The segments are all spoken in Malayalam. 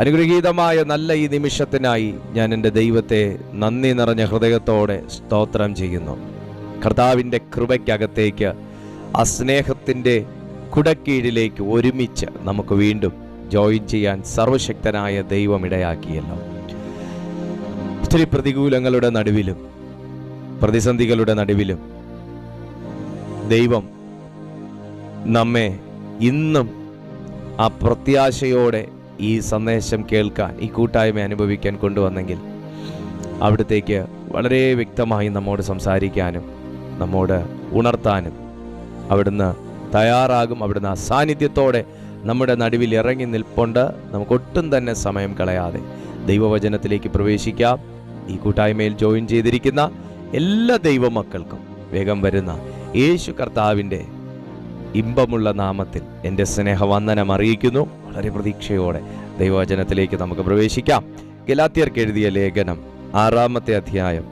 അനുഗ്രഹീതമായ നല്ല ഈ നിമിഷത്തിനായി ഞാൻ എൻ്റെ ദൈവത്തെ നന്ദി നിറഞ്ഞ ഹൃദയത്തോടെ സ്തോത്രം ചെയ്യുന്നു. കർത്താവിൻ്റെ കൃപയ്ക്കകത്തേക്ക്, ആ സ്നേഹത്തിൻ്റെ കുടക്കീഴിലേക്ക് ഒരുമിച്ച് നമുക്ക് വീണ്ടും ജോയിൻ ചെയ്യാൻ സർവശക്തനായ ദൈവം ഇടയാക്കിയല്ലോ. ഒത്തിരി പ്രതികൂലങ്ങളുടെ നടുവിലും പ്രതിസന്ധികളുടെ നടുവിലും ദൈവം നമ്മെ ഇന്നും ആ പ്രത്യാശയോടെ ഈ സന്ദേശം കേൾക്കാൻ, ഈ കൂട്ടായ്മ അനുഭവിക്കാൻ കൊണ്ടുവന്നെങ്കിൽ അവിടത്തേക്ക് വളരെ വ്യക്തമായി നമ്മോട് സംസാരിക്കാനും നമ്മോട് ഉണർത്താനും അവിടുന്ന് തയ്യാറാകും. അവിടുന്ന് ആ സാന്നിധ്യത്തോടെ നമ്മുടെ നടുവിൽ ഇറങ്ങി നിൽപ്പുണ്ട്. നമുക്കൊട്ടും തന്നെ സമയം കളയാതെ ദൈവവചനത്തിലേക്ക് പ്രവേശിക്കാം. ഈ കൂട്ടായ്മയിൽ ജോയിൻ ചെയ്തിരിക്കുന്ന എല്ലാ ദൈവമക്കൾക്കും വേഗം വരുന്ന യേശു കർത്താവിൻ്റെ ഇമ്പമുള്ള നാമത്തിൽ എൻ്റെ സ്നേഹവന്ദനം അറിയിക്കുന്നു. വളരെ പ്രതീക്ഷയോടെ ദൈവവചനത്തിലേക്ക് നമുക്ക് പ്രവേശിക്കാം. ഗലാത്യർക്ക് എഴുതിയ ലേഖനം 6-ാമത്തെ അധ്യായം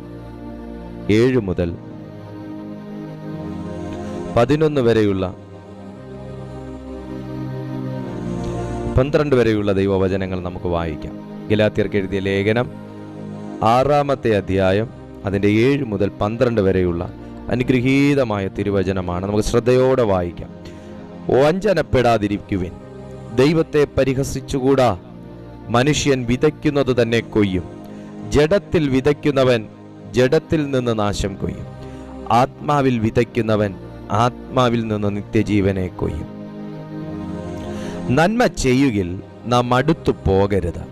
7 മുതൽ 11 വരെയുള്ള 12 വരെയുള്ള ദൈവവചനങ്ങൾ നമുക്ക് വായിക്കാം. ഗലാത്യർക്ക് എഴുതിയ ലേഖനം 6-ാമത്തെ അധ്യായം അതിൻ്റെ 7 മുതൽ 12 വരെയുള്ള അനുഗ്രഹീതമായ തിരുവചനമാണ്. നമുക്ക് ശ്രദ്ധയോടെ വായിക്കാം. വഞ്ചനപ്പെടാതിരിക്കുവിൻ, ദൈവത്തെ പരിഹസിച്ചുകൂടാ. മനുഷ്യൻ വിതയ്ക്കുന്നത് തന്നെ കൊയ്യും. ജഡത്തിൽ വിതയ്ക്കുന്നവൻ ജഡത്തിൽ നിന്ന് നാശം കൊയ്യും. ആത്മാവിൽ വിതയ്ക്കുന്നവൻ ആത്മാവിൽ നിന്ന് നിത്യജീവനെ കൊയ്യും. നന്മ ചെയ്യുകിൽ നാം അടുത്തു പോകരുത്.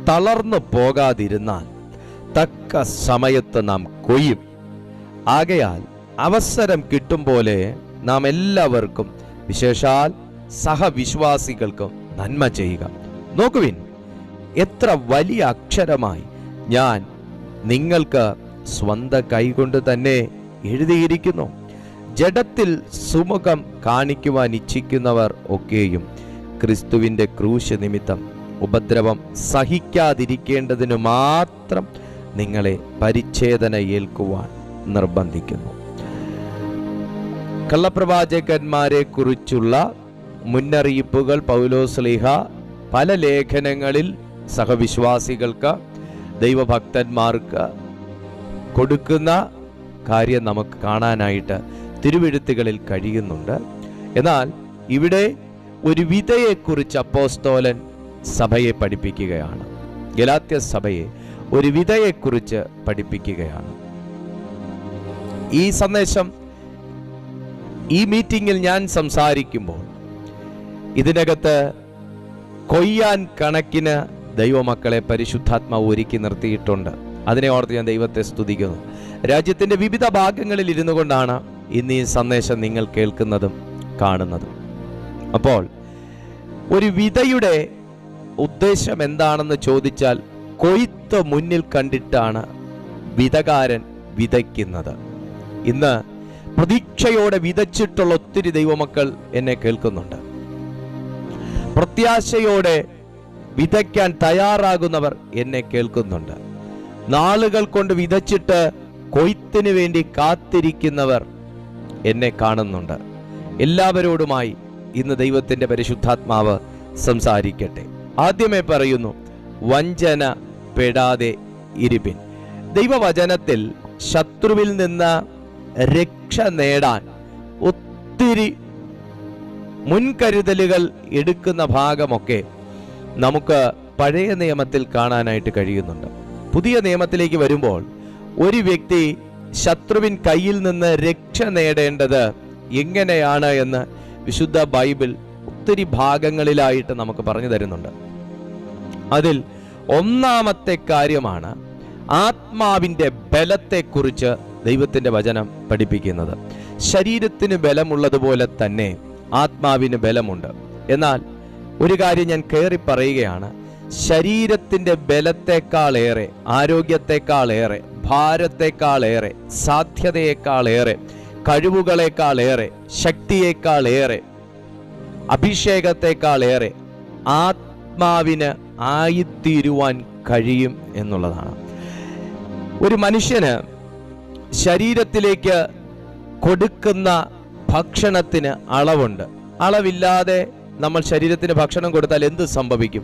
തളർന്നു പോകാതിരുന്നാൽ തക്ക സമയത്ത് നാം കൊയ്യും. ആകയാൽ അവസരം കിട്ടും പോലെ നാം എല്ലാവർക്കും, വിശേഷാൽ സഹവിശ്വാസികൾക്കും നന്മ ചെയ്യുക. നോക്കുവിൻ, എത്ര വലിയ അക്ഷരമായി ഞാൻ നിങ്ങൾക്ക് സ്വന്തം കൈകൊണ്ട് തന്നെ എഴുതിയിരിക്കുന്നു. ജഡത്തിൽ സുമുഖം കാണിക്കുവാൻ ഇച്ഛിക്കുന്നവർ ഒക്കെയും ക്രിസ്തുവിൻ്റെ ക്രൂശ് നിമിത്തം ഉപദ്രവം സഹിക്കാതിരിക്കേണ്ടതിനു മാത്രം നിങ്ങളെ പരിച്ഛേദന ഏൽക്കുവാൻ നിർബന്ധിക്കുന്നു. കള്ളപ്രവാചകന്മാരെ കുറിച്ചുള്ള മുന്നറിയിപ്പുകൾ പൗലോസ്ലീഹ പല ലേഖനങ്ങളിൽ സഹവിശ്വാസികൾക്ക്, ദൈവഭക്തന്മാർക്ക് കൊടുക്കുന്ന കാര്യം നമുക്ക് കാണാനായിട്ട് തിരുവെഴുത്തുകളിൽ കഴിയുന്നുണ്ട്. എന്നാൽ ഇവിടെ ഒരു വിധയെക്കുറിച്ച് അപ്പോസ്തോലൻ സഭയെ പഠിപ്പിക്കുകയാണ്. ഗലാത്യ സഭയെ ഒരു വിധയെക്കുറിച്ച് പഠിപ്പിക്കുകയാണ്. ഈ സന്ദേശം, ഈ മീറ്റിംഗിൽ ഞാൻ സംസാരിക്കുമ്പോൾ ഇതിനകത്ത് കൊയ്യാൻ കണക്കിന് ദൈവമക്കളെ പരിശുദ്ധാത്മാവ് ഒരുക്കി നിർത്തിയിട്ടുണ്ട്. അതിനെ ഓർത്ത് ഞാൻ ദൈവത്തെ സ്തുതിക്കുന്നു. രാജ്യത്തിൻ്റെ വിവിധ ഭാഗങ്ങളിൽ ഇരുന്നു കൊണ്ടാണ് ഇന്ന് ഈ സന്ദേശം നിങ്ങൾ കേൾക്കുന്നതും കാണുന്നതും. അപ്പോൾ ഒരു വിതയുടെ ഉദ്ദേശം എന്താണെന്ന് ചോദിച്ചാൽ, കൊയ്ത്ത് മുന്നിൽ കണ്ടിട്ടാണ് വിതകാരൻ വിതയ്ക്കുന്നത്. ഇന്ന് പ്രതീക്ഷയോടെ വിതച്ചിട്ടുള്ള ഒത്തിരി ദൈവമക്കൾ എന്നെ കേൾക്കുന്നുണ്ട്. പ്രത്യാശയോടെ വിതയ്ക്കാൻ തയ്യാറാകുന്നവർ എന്നെ കേൾക്കുന്നുണ്ട്. നാളുകൾ കൊണ്ട് വിതച്ചിട്ട് കൊയ്ത്തിന് വേണ്ടി കാത്തിരിക്കുന്നവർ എന്നെ കാണുന്നുണ്ട്. എല്ലാവരോടുമായി ഇന്ന് ദൈവത്തിൻ്റെ പരിശുദ്ധാത്മാവ് സംസാരിക്കട്ടെ. ആദ്യമേ പറയുന്നു, വഞ്ചന പെടാതെ ഇരിപ്പിൻ. ദൈവവചനത്തിൽ ശത്രുവിൽ നിന്ന് രക്ഷ നേടാൻ ഒത്തിരി മുൻകരുതലുകൾ എടുക്കുന്ന ഭാഗമൊക്കെ നമുക്ക് പഴയ നിയമത്തിൽ കാണാനായിട്ട് കഴിയുന്നുണ്ട്. പുതിയ നിയമത്തിലേക്ക് വരുമ്പോൾ ഒരു വ്യക്തി ശത്രുവിൻ കയ്യിൽ നിന്ന് രക്ഷ നേടേണ്ടത് എങ്ങനെയാണ് എന്ന് വിശുദ്ധ ബൈബിൾ ഒത്തിരി ഭാഗങ്ങളിലായിട്ട് നമുക്ക് പറഞ്ഞു തരുന്നുണ്ട്. അതിൽ ഒന്നാമത്തെ കാര്യമാണ് ആത്മാവിൻ്റെ ബലത്തെക്കുറിച്ച് ദൈവത്തിൻ്റെ വചനം പഠിപ്പിക്കുന്നത്. ശരീരത്തിന് ബലമുള്ളതുപോലെ തന്നെ ആത്മാവിന് ബലമുണ്ട്. എന്നാൽ ഒരു കാര്യം ഞാൻ കയറി പറയുകയാണ്, ശരീരത്തിൻ്റെ ബലത്തെക്കാളേറെ, ആരോഗ്യത്തെക്കാളേറെ, ഭാരത്തെക്കാളേറെ, സാധ്യതയെക്കാളേറെ, കഴിവുകളെക്കാളേറെ, ശക്തിയേക്കാളേറെ, അഭിഷേകത്തെക്കാളേറെ ആത്മാവിന് ആയിത്തീരുവാൻ കഴിയും എന്നുള്ളതാണ്. ഒരു മനുഷ്യന് ശരീരത്തിലേക്ക് കൊടുക്കുന്ന ഭക്ഷണത്തിന് അളവുണ്ട്. അളവില്ലാതെ നമ്മൾ ശരീരത്തിന് ഭക്ഷണം കൊടുത്താൽ എന്ത് സംഭവിക്കും?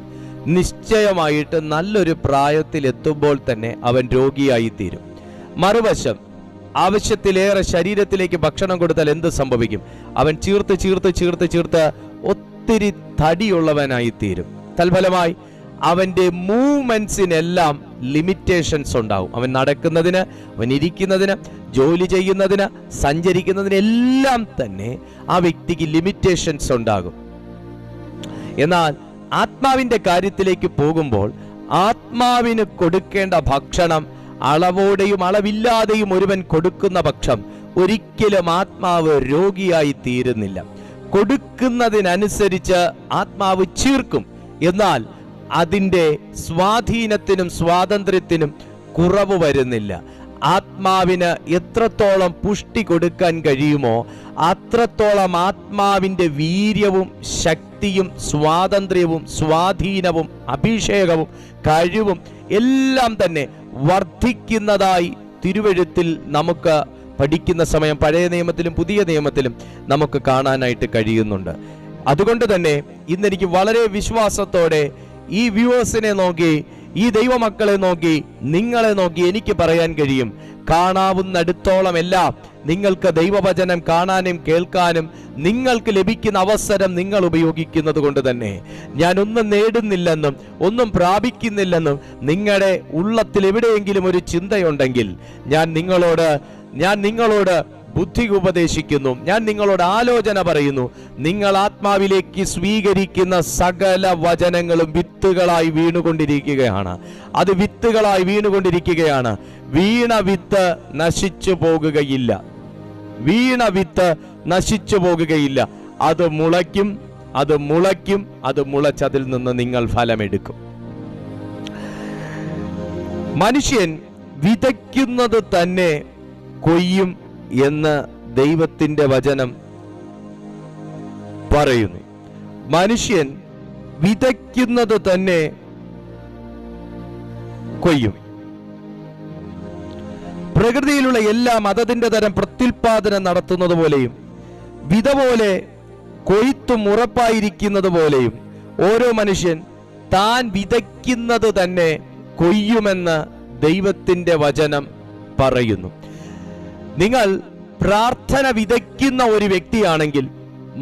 നിശ്ചയമായിട്ട് നല്ലൊരു പ്രായത്തിൽ എത്തുമ്പോൾ തന്നെ അവൻ രോഗിയായിത്തീരും. മറുവശം, ആവശ്യത്തിലേറെ ശരീരത്തിലേക്ക് ഭക്ഷണം കൊടുത്താൽ എന്ത് സംഭവിക്കും? അവൻ ചീർത്ത് ചീർത്ത് ചീർത്ത് ചീർത്ത് ഒത്തിരി തടിയുള്ളവനായിത്തീരും. തൽഫലമായി അവൻ്റെ മൂവ്മെന്റ്സിനെല്ലാം ലിമിറ്റേഷൻസ് ഉണ്ടാവും. അവൻ നടക്കുന്നതിന്, അവൻ ഇരിക്കുന്നതിന്, ജോലി ചെയ്യുന്നതിന്, സഞ്ചരിക്കുന്നതിനെല്ലാം തന്നെ ആ വ്യക്തിക്ക് ലിമിറ്റേഷൻസ് ഉണ്ടാകും. എന്നാൽ ആത്മാവിൻ്റെ കാര്യത്തിലേക്ക് പോകുമ്പോൾ ആത്മാവിന് കൊടുക്കേണ്ട ഭക്ഷണം അളവോടെയും അളവില്ലാതെയും ഒരുവൻ കൊടുക്കുന്ന പക്ഷം ഒരിക്കലും ആത്മാവ് രോഗിയായി തീരുന്നില്ല. കൊടുക്കുന്നതിനനുസരിച്ച് ആത്മാവ് ചീർക്കും. എന്നാൽ അതിൻ്റെ സ്വാധീനത്തിനും സ്വാതന്ത്ര്യത്തിനും കുറവ് വരുന്നില്ല. ആത്മാവിന് എത്രത്തോളം പുഷ്ടി കൊടുക്കാൻ കഴിയുമോ അത്രത്തോളം ആത്മാവിൻ്റെ വീര്യവും ശക്തിയും സ്വാതന്ത്ര്യവും സ്വാധീനവും അഭിഷേകവും കഴിവും എല്ലാം തന്നെ വർദ്ധിക്കുന്നതായി തിരുവെഴുത്തിൽ നമുക്ക് പഠിക്കുന്ന സമയം പഴയ നിയമത്തിലും പുതിയ നിയമത്തിലും നമുക്ക് കാണാനായിട്ട് കഴിയുന്നുണ്ട്. അതുകൊണ്ട് തന്നെ ഇന്നെനിക്ക് വളരെ വിശ്വാസത്തോടെ ഈ വ്യൂവേഴ്സിനെ നോക്കി, ഈ ദൈവമക്കളെ നോക്കി, നിങ്ങളെ നോക്കി എനിക്ക് പറയാൻ കഴിയും, കാണാവുന്നിടത്തോളം എല്ലാം നിങ്ങൾക്ക് ദൈവവചനം കാണാനും കേൾക്കാനും നിങ്ങൾക്ക് ലഭിക്കുന്ന അവസരം നിങ്ങൾ ഉപയോഗിക്കുന്നത് കൊണ്ട് തന്നെ ഞാൻ ഒന്നും നേടുന്നില്ലെന്നും ഒന്നും പ്രാപിക്കുന്നില്ലെന്നും നിങ്ങളുടെ ഉള്ളത്തിൽ എവിടെയെങ്കിലും ഒരു ചിന്തയുണ്ടെങ്കിൽ ഞാൻ നിങ്ങളോട് ബുദ്ധി ഉപദേശിക്കുന്നു, ഞാൻ നിങ്ങളോട് ആലോചന പറയുന്നു. നിങ്ങൾ ആത്മാവിലേക്ക് സ്വീകരിക്കുന്ന സകല വചനങ്ങളും വിത്തുകളായി വീണുകൊണ്ടിരിക്കുകയാണ്. അത് വിത്തുകളായി വീണുകൊണ്ടിരിക്കുകയാണ്. വീണ വിത്ത് നശിച്ചു പോകുകയില്ല. വീണ വിത്ത് നശിച്ചു പോകുകയില്ല. അത് മുളയ്ക്കും, അത് മുളയ്ക്കും, അത് മുളച്ചതിൽ നിന്ന് നിങ്ങൾ ഫലമെടുക്കും. മനുഷ്യൻ വിതയ്ക്കുന്നത് തന്നെ കൊയ്യും എന്ന് ദൈവത്തിന്റെ വചനം പറയുന്നു. മനുഷ്യൻ വിതയ്ക്കുന്നത് തന്നെ കൊയ്യും. പ്രകൃതിയിലുള്ള എല്ലാം അതതിന്റെ തരം പ്രത്യുൽപാദനം നടത്തുന്നത് പോലെയും വിത പോലെ കൊയ്ത്തും ഉറപ്പായിരിക്കുന്നത് പോലെയും ഓരോ മനുഷ്യൻ താൻ വിതയ്ക്കുന്നത് തന്നെ കൊയ്യുമെന്ന് ദൈവത്തിന്റെ വചനം പറയുന്നു. നിങ്ങൾ പ്രാർത്ഥന വിതയ്ക്കുന്ന ഒരു വ്യക്തിയാണെങ്കിൽ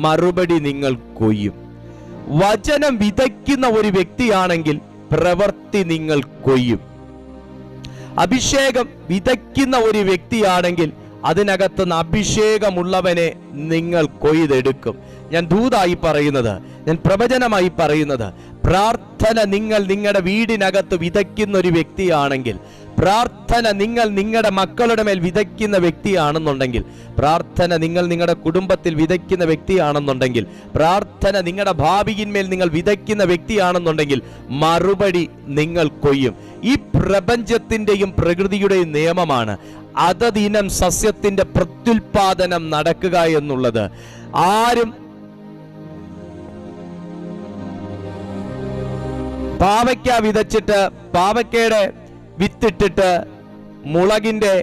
മറുപടി നിങ്ങൾ കൊയ്യും. വചനം വിതയ്ക്കുന്ന ഒരു വ്യക്തിയാണെങ്കിൽ പ്രവൃത്തി നിങ്ങൾ കൊയ്യും. അഭിഷേകം വിതയ്ക്കുന്ന ഒരു വ്യക്തിയാണെങ്കിൽ അതിനകത്തുനിന്ന് അഭിഷേകമുള്ളവനെ നിങ്ങൾ കൊയ്തെടുക്കും. ഞാൻ ദൂതായി പറയുന്നത്, ഞാൻ പ്രവചനമായി പറയുന്നത്, പ്രാർത്ഥന നിങ്ങൾ നിങ്ങളുടെ വീടിനകത്ത് വിതയ്ക്കുന്ന ഒരു വ്യക്തിയാണെങ്കിൽ, പ്രാർത്ഥന നിങ്ങൾ നിങ്ങളുടെ മക്കളുടെ മേൽ വിതയ്ക്കുന്ന വ്യക്തിയാണെന്നുണ്ടെങ്കിൽ, പ്രാർത്ഥന നിങ്ങൾ നിങ്ങളുടെ കുടുംബത്തിൽ വിതയ്ക്കുന്ന വ്യക്തിയാണെന്നുണ്ടെങ്കിൽ, പ്രാർത്ഥന നിങ്ങളുടെ ഭാവിയിന്മേൽ നിങ്ങൾ വിതയ്ക്കുന്ന വ്യക്തിയാണെന്നുണ്ടെങ്കിൽ മറുപടി നിങ്ങൾ കൊയ്യും. ഈ പ്രപഞ്ചത്തിന്റെയും പ്രകൃതിയുടെയും നിയമമാണ് അതതിനം സസ്യത്തിന്റെ പ്രത്യുൽപാദനം നടക്കുക എന്നുള്ളത്. ആരും പാവയ്ക്ക വിതച്ചിട്ട് പാവയ്ക്കയുടെ വിത്തിട്ടിട്ട് മുളകിന്റെ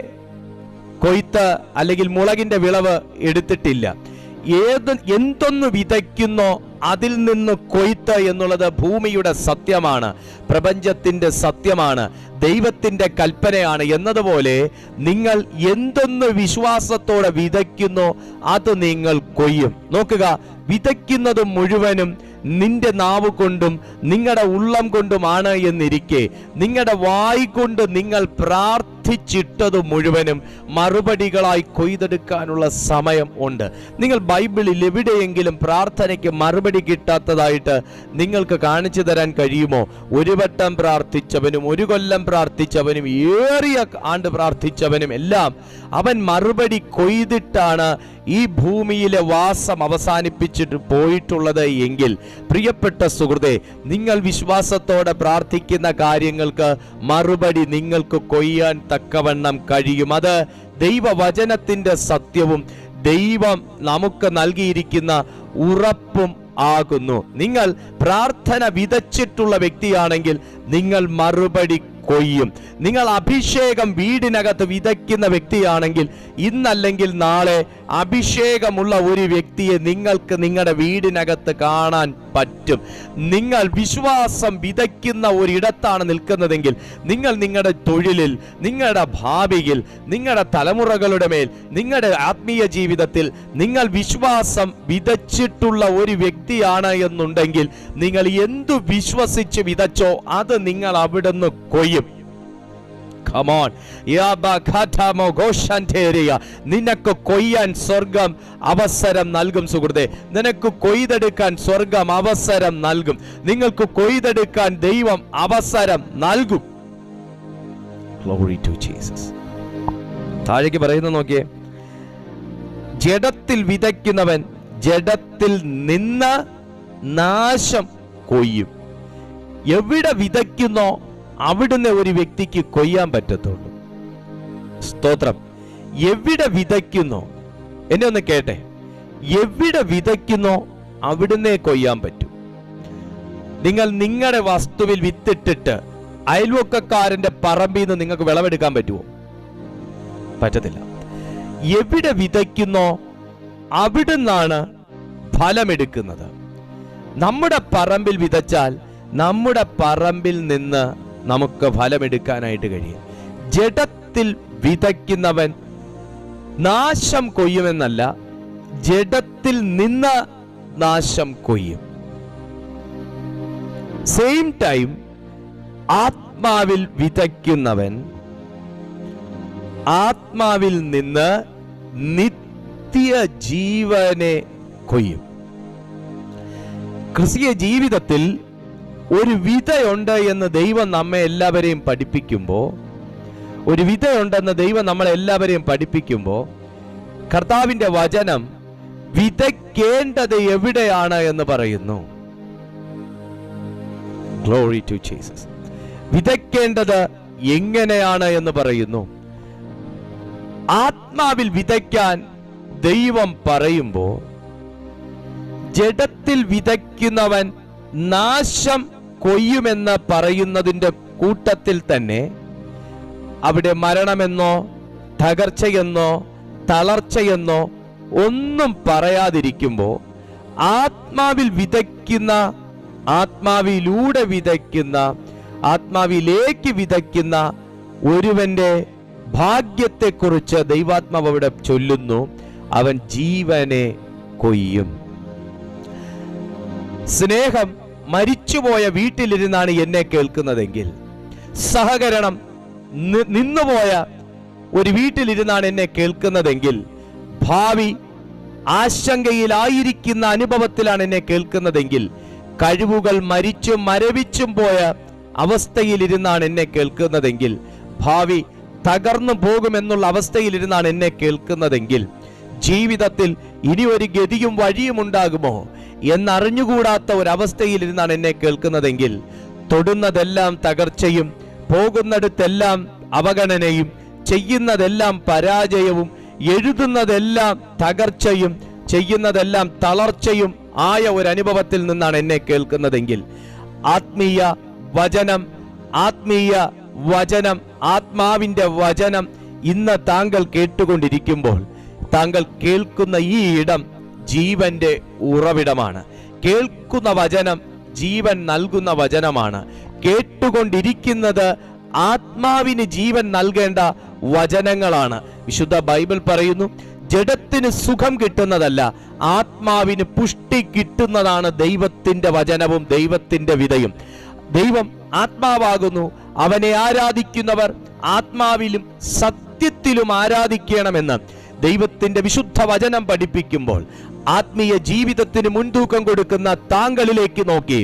കൊയ്ത്ത് അല്ലെങ്കിൽ മുളകിന്റെ വിളവ് എടുത്തിട്ടില്ല. എന്തൊന്ന് വിതയ്ക്കുന്നോ അതിൽ നിന്ന് കൊയ്ത്ത് എന്നുള്ളത് ഭൂമിയുടെ സത്യമാണ്, പ്രപഞ്ചത്തിന്റെ സത്യമാണ്, ദൈവത്തിന്റെ കൽപ്പനയാണ്. എന്നതുപോലെ നിങ്ങൾ എന്തൊന്ന് വിശ്വാസത്തോടെ വിതയ്ക്കുന്നോ അത് നിങ്ങൾ കൊയ്യും. നോക്കുക, വിതയ്ക്കുന്നത് മുഴുവനും നിന്റെ നാവ് കൊണ്ടും നിങ്ങളുടെ ഉള്ളം കൊണ്ടുമാണ് എന്നിരിക്കെ നിങ്ങളുടെ വായ് കൊണ്ട് നിങ്ങൾ പ്രാർത്ഥിച്ചിട്ടത് മുഴുവനും മറുപടികളായി കൊയ്തെടുക്കാനുള്ള സമയം ഉണ്ട്. നിങ്ങൾ ബൈബിളിൽ എവിടെയെങ്കിലും പ്രാർത്ഥനയ്ക്ക് മറുപടി കിട്ടാത്തതായിട്ട് നിങ്ങൾക്ക് കാണിച്ചു തരാൻ കഴിയുമോ? ഒരു വട്ടം പ്രാർത്ഥിച്ചവനും ഒരു കൊല്ലം പ്രാർത്ഥിച്ചവനും ഏറിയ ആണ്ട് പ്രാർത്ഥിച്ചവനും എല്ലാം അവൻ മറുപടി കൊയ്തിട്ടാണ് ഈ ഭൂമിയിലെ വാസം അവസാനിപ്പിച്ചിട്ട് പോയിട്ടുള്ളത് എങ്കിൽ, പ്രിയപ്പെട്ട സുഹൃത്തെ, നിങ്ങൾ വിശ്വാസത്തോടെ പ്രാർത്ഥിക്കുന്ന കാര്യങ്ങൾക്ക് മറുപടി നിങ്ങൾക്ക് കൊയ്യാൻ തക്കവണ്ണം കഴിയും. അത് ദൈവവചനത്തിന്റെ സത്യവും ദൈവം നമുക്ക് നൽകിയിരിക്കുന്ന ഉറപ്പും ആകുന്നു. നിങ്ങൾ പ്രാർത്ഥന വിതച്ചിട്ടുള്ള വ്യക്തിയാണെങ്കിൽ നിങ്ങൾ മറുപടി കൊയ്യും. നിങ്ങൾ അഭിഷേകം വീടിനകത്ത് വിതയ്ക്കുന്ന വ്യക്തിയാണെങ്കിൽ ഇന്നല്ലെങ്കിൽ നാളെ അഭിഷേകമുള്ള ഒരു വ്യക്തിയെ നിങ്ങൾക്ക് നിങ്ങളുടെ വീടിനകത്ത് കാണാൻ പറ്റും. നിങ്ങൾ വിശ്വാസം വിതയ്ക്കുന്ന ഒരിടത്താണ് നിൽക്കുന്നതെങ്കിൽ, നിങ്ങൾ നിങ്ങളുടെ തൊഴിലിൽ, നിങ്ങളുടെ ഭാവിയിൽ, നിങ്ങളുടെ തലമുറകളുടെ മേൽ, നിങ്ങളുടെ ആത്മീയ ജീവിതത്തിൽ നിങ്ങൾ വിശ്വാസം വിതച്ചിട്ടുള്ള ഒരു വ്യക്തിയാണ് എന്നുണ്ടെങ്കിൽ, നിങ്ങൾ എന്തു വിശ്വസിച്ച് വിതച്ചോ അത് നിങ്ങൾ അവിടുന്ന് കൊയ്യും. നിനക്ക് കൊയ്യാൻ സ്വർഗം അവസരം നൽകും സുഹൃത്തെ. നിനക്ക് കൊയ്തെടുക്കാൻ സ്വർഗം അവസരം നൽകും. നിങ്ങൾക്ക് കൊയ്തെടുക്കാൻ ദൈവം അവസരം നൽകും. Glory to Jesus. താഴേക്ക് പറയുന്നത് നോക്കിയേ. ജഡത്തിൽ വിതയ്ക്കുന്നവൻ ജഡത്തിൽ നിന്ന് നാശം കൊയ്യും. എവിടെ വിതയ്ക്കുന്നോ അവിടുന്ന് ഒരു വ്യക്തിക്ക് കൊയ്യാൻ പറ്റത്തുള്ളൂ. സ്തോത്രം. എവിടെ വിതയ്ക്കുന്നോ, എന്നെ ഒന്ന് കേട്ടെ, എവിടെ വിതയ്ക്കുന്നോ അവിടുന്നേ കൊയ്യാൻ പറ്റും. നിങ്ങൾ നിങ്ങളുടെ വസ്തുവിൽ വിത്തിട്ടിട്ട് അയൽവക്കക്കാരന്റെ പറമ്പിൽ നിന്ന് നിങ്ങൾക്ക് വിളവെടുക്കാൻ പറ്റുമോ? പറ്റത്തില്ല. എവിടെ വിതയ്ക്കുന്നോ അവിടുന്നാണ് ഫലമെടുക്കുന്നത്. നമ്മുടെ പറമ്പിൽ വിതച്ചാൽ നമ്മുടെ പറമ്പിൽ നിന്ന് നമുക്ക് ഫലമെടുക്കാനായിട്ട് കഴിയും. ജഡത്തിൽ വിതയ്ക്കുന്നവൻ നാശം കൊയ്യുമെന്നല്ല, ജഡത്തിൽ നിന്ന് നാശം കൊയ്യും. സെയിം ടൈം ആത്മാവിൽ വിതയ്ക്കുന്നവൻ ആത്മാവിൽ നിന്ന് നിത്യജീവനെ കൊയ്യും. ക്രിസ്തീയ ജീവിതത്തിൽ ഒരു വിതയുണ്ട് എന്ന് ദൈവം നമ്മെ എല്ലാവരെയും പഠിപ്പിക്കുമ്പോൾ, ഒരു വിതയുണ്ടെന്ന് ദൈവം നമ്മളെ എല്ലാവരെയും പഠിപ്പിക്കുമ്പോൾ, കർത്താവിന്റെ വചനം വിതയ്ക്കേണ്ടത് എവിടെയാണ് എന്ന് പറയുന്നു. Glory to Jesus. വിതയ്ക്കേണ്ടത് എങ്ങനെയാണ് എന്ന് പറയുന്നു. ആത്മാവിൽ വിതയ്ക്കാൻ ദൈവം പറയുമ്പോൾ, ജഡത്തിൽ വിതയ്ക്കുന്നവൻ നാശം കൊയ്യുമെന്ന് പറയുന്നതിൻ്റെ കൂട്ടത്തിൽ തന്നെ അവിടെ മരണമെന്നോ തകർച്ചയെന്നോ തളർച്ചയെന്നോ ഒന്നും പറയാതിരിക്കുമ്പോൾ, ആത്മാവിൽ വിതയ്ക്കുന്ന, ആത്മാവിലൂടെ വിതയ്ക്കുന്ന, ആത്മാവിലേക്ക് വിതയ്ക്കുന്ന ഒരുവന്റെ ഭാഗ്യത്തെക്കുറിച്ച് ദൈവാത്മാവ് അവിടെ ചൊല്ലുന്നു. അവൻ ജീവനെ കൊയ്യും. സ്നേഹം മരിച്ചുപോയ വീട്ടിലിരുന്നാണ് എന്നെ കേൾക്കുന്നതെങ്കിൽ, സഹകരണം നിന്നുപോയ ഒരു വീട്ടിലിരുന്നാണ് എന്നെ കേൾക്കുന്നതെങ്കിൽ, ഭാവി ആശങ്കയിലായിരിക്കുന്ന അനുഭവത്തിലാണ് എന്നെ കേൾക്കുന്നതെങ്കിൽ, കഴിവുകൾ മരിച്ചും മരവിച്ചും പോയ അവസ്ഥയിലിരുന്നാണ് എന്നെ കേൾക്കുന്നതെങ്കിൽ, ഭാവി തകർന്നു പോകുമെന്നുള്ള അവസ്ഥയിലിരുന്നാണ് എന്നെ കേൾക്കുന്നതെങ്കിൽ, ജീവിതത്തിൽ ഇനി ഒരു ഗതിയും വഴിയും ഉണ്ടാകുമോ എന്നറിഞ്ഞുകൂടാത്ത ഒരവസ്ഥയിലിരുന്നാണ് എന്നെ കേൾക്കുന്നതെങ്കിൽ, തൊടുന്നതെല്ലാം തകർച്ചയും, പോകുന്നിടത്തെല്ലാം അവഗണനയും, ചെയ്യുന്നതെല്ലാം പരാജയവും, എഴുതുന്നതെല്ലാം തകർച്ചയും, ചെയ്യുന്നതെല്ലാം തളർച്ചയും ആയ ഒരു അനുഭവത്തിൽ നിന്നാണ് എന്നെ കേൾക്കുന്നതെങ്കിൽ, ആത്മീയ വചനം, ആത്മീയ വചനം, ആത്മാവിന്റെ വചനം ഇന്ന് താങ്കൾ കേട്ടുകൊണ്ടിരിക്കുമ്പോൾ, താങ്കൾ കേൾക്കുന്ന ഈ ഇടം ജീവന്റെ ഉറവിടമാണ്. കേൾക്കുന്ന വചനം ജീവൻ നൽകുന്ന വചനമാണ്. കേട്ടുകൊണ്ടിരിക്കുന്നത് ആത്മാവിന് ജീവൻ നൽകേണ്ട വചനങ്ങളാണ്. വിശുദ്ധ ബൈബിൾ പറയുന്നു, ജഡത്തിന് സുഖം കിട്ടുന്നതല്ല, ആത്മാവിന് പുഷ്ടി കിട്ടുന്നതാണ് ദൈവത്തിന്റെ വചനവും ദൈവത്തിന്റെ വിതയും. ദൈവം ആത്മാവാകുന്നു. അവനെ ആരാധിക്കുന്നവർ ആത്മാവിലും സത്യത്തിലും ആരാധിക്കണമെന്ന് ദൈവത്തിന്റെ വിശുദ്ധ വചനം പഠിപ്പിക്കുമ്പോൾ, ആത്മീയ ജീവിതത്തിന് മുൻതൂക്കം കൊടുക്കുന്ന താങ്കളിലേക്ക് നോക്കി,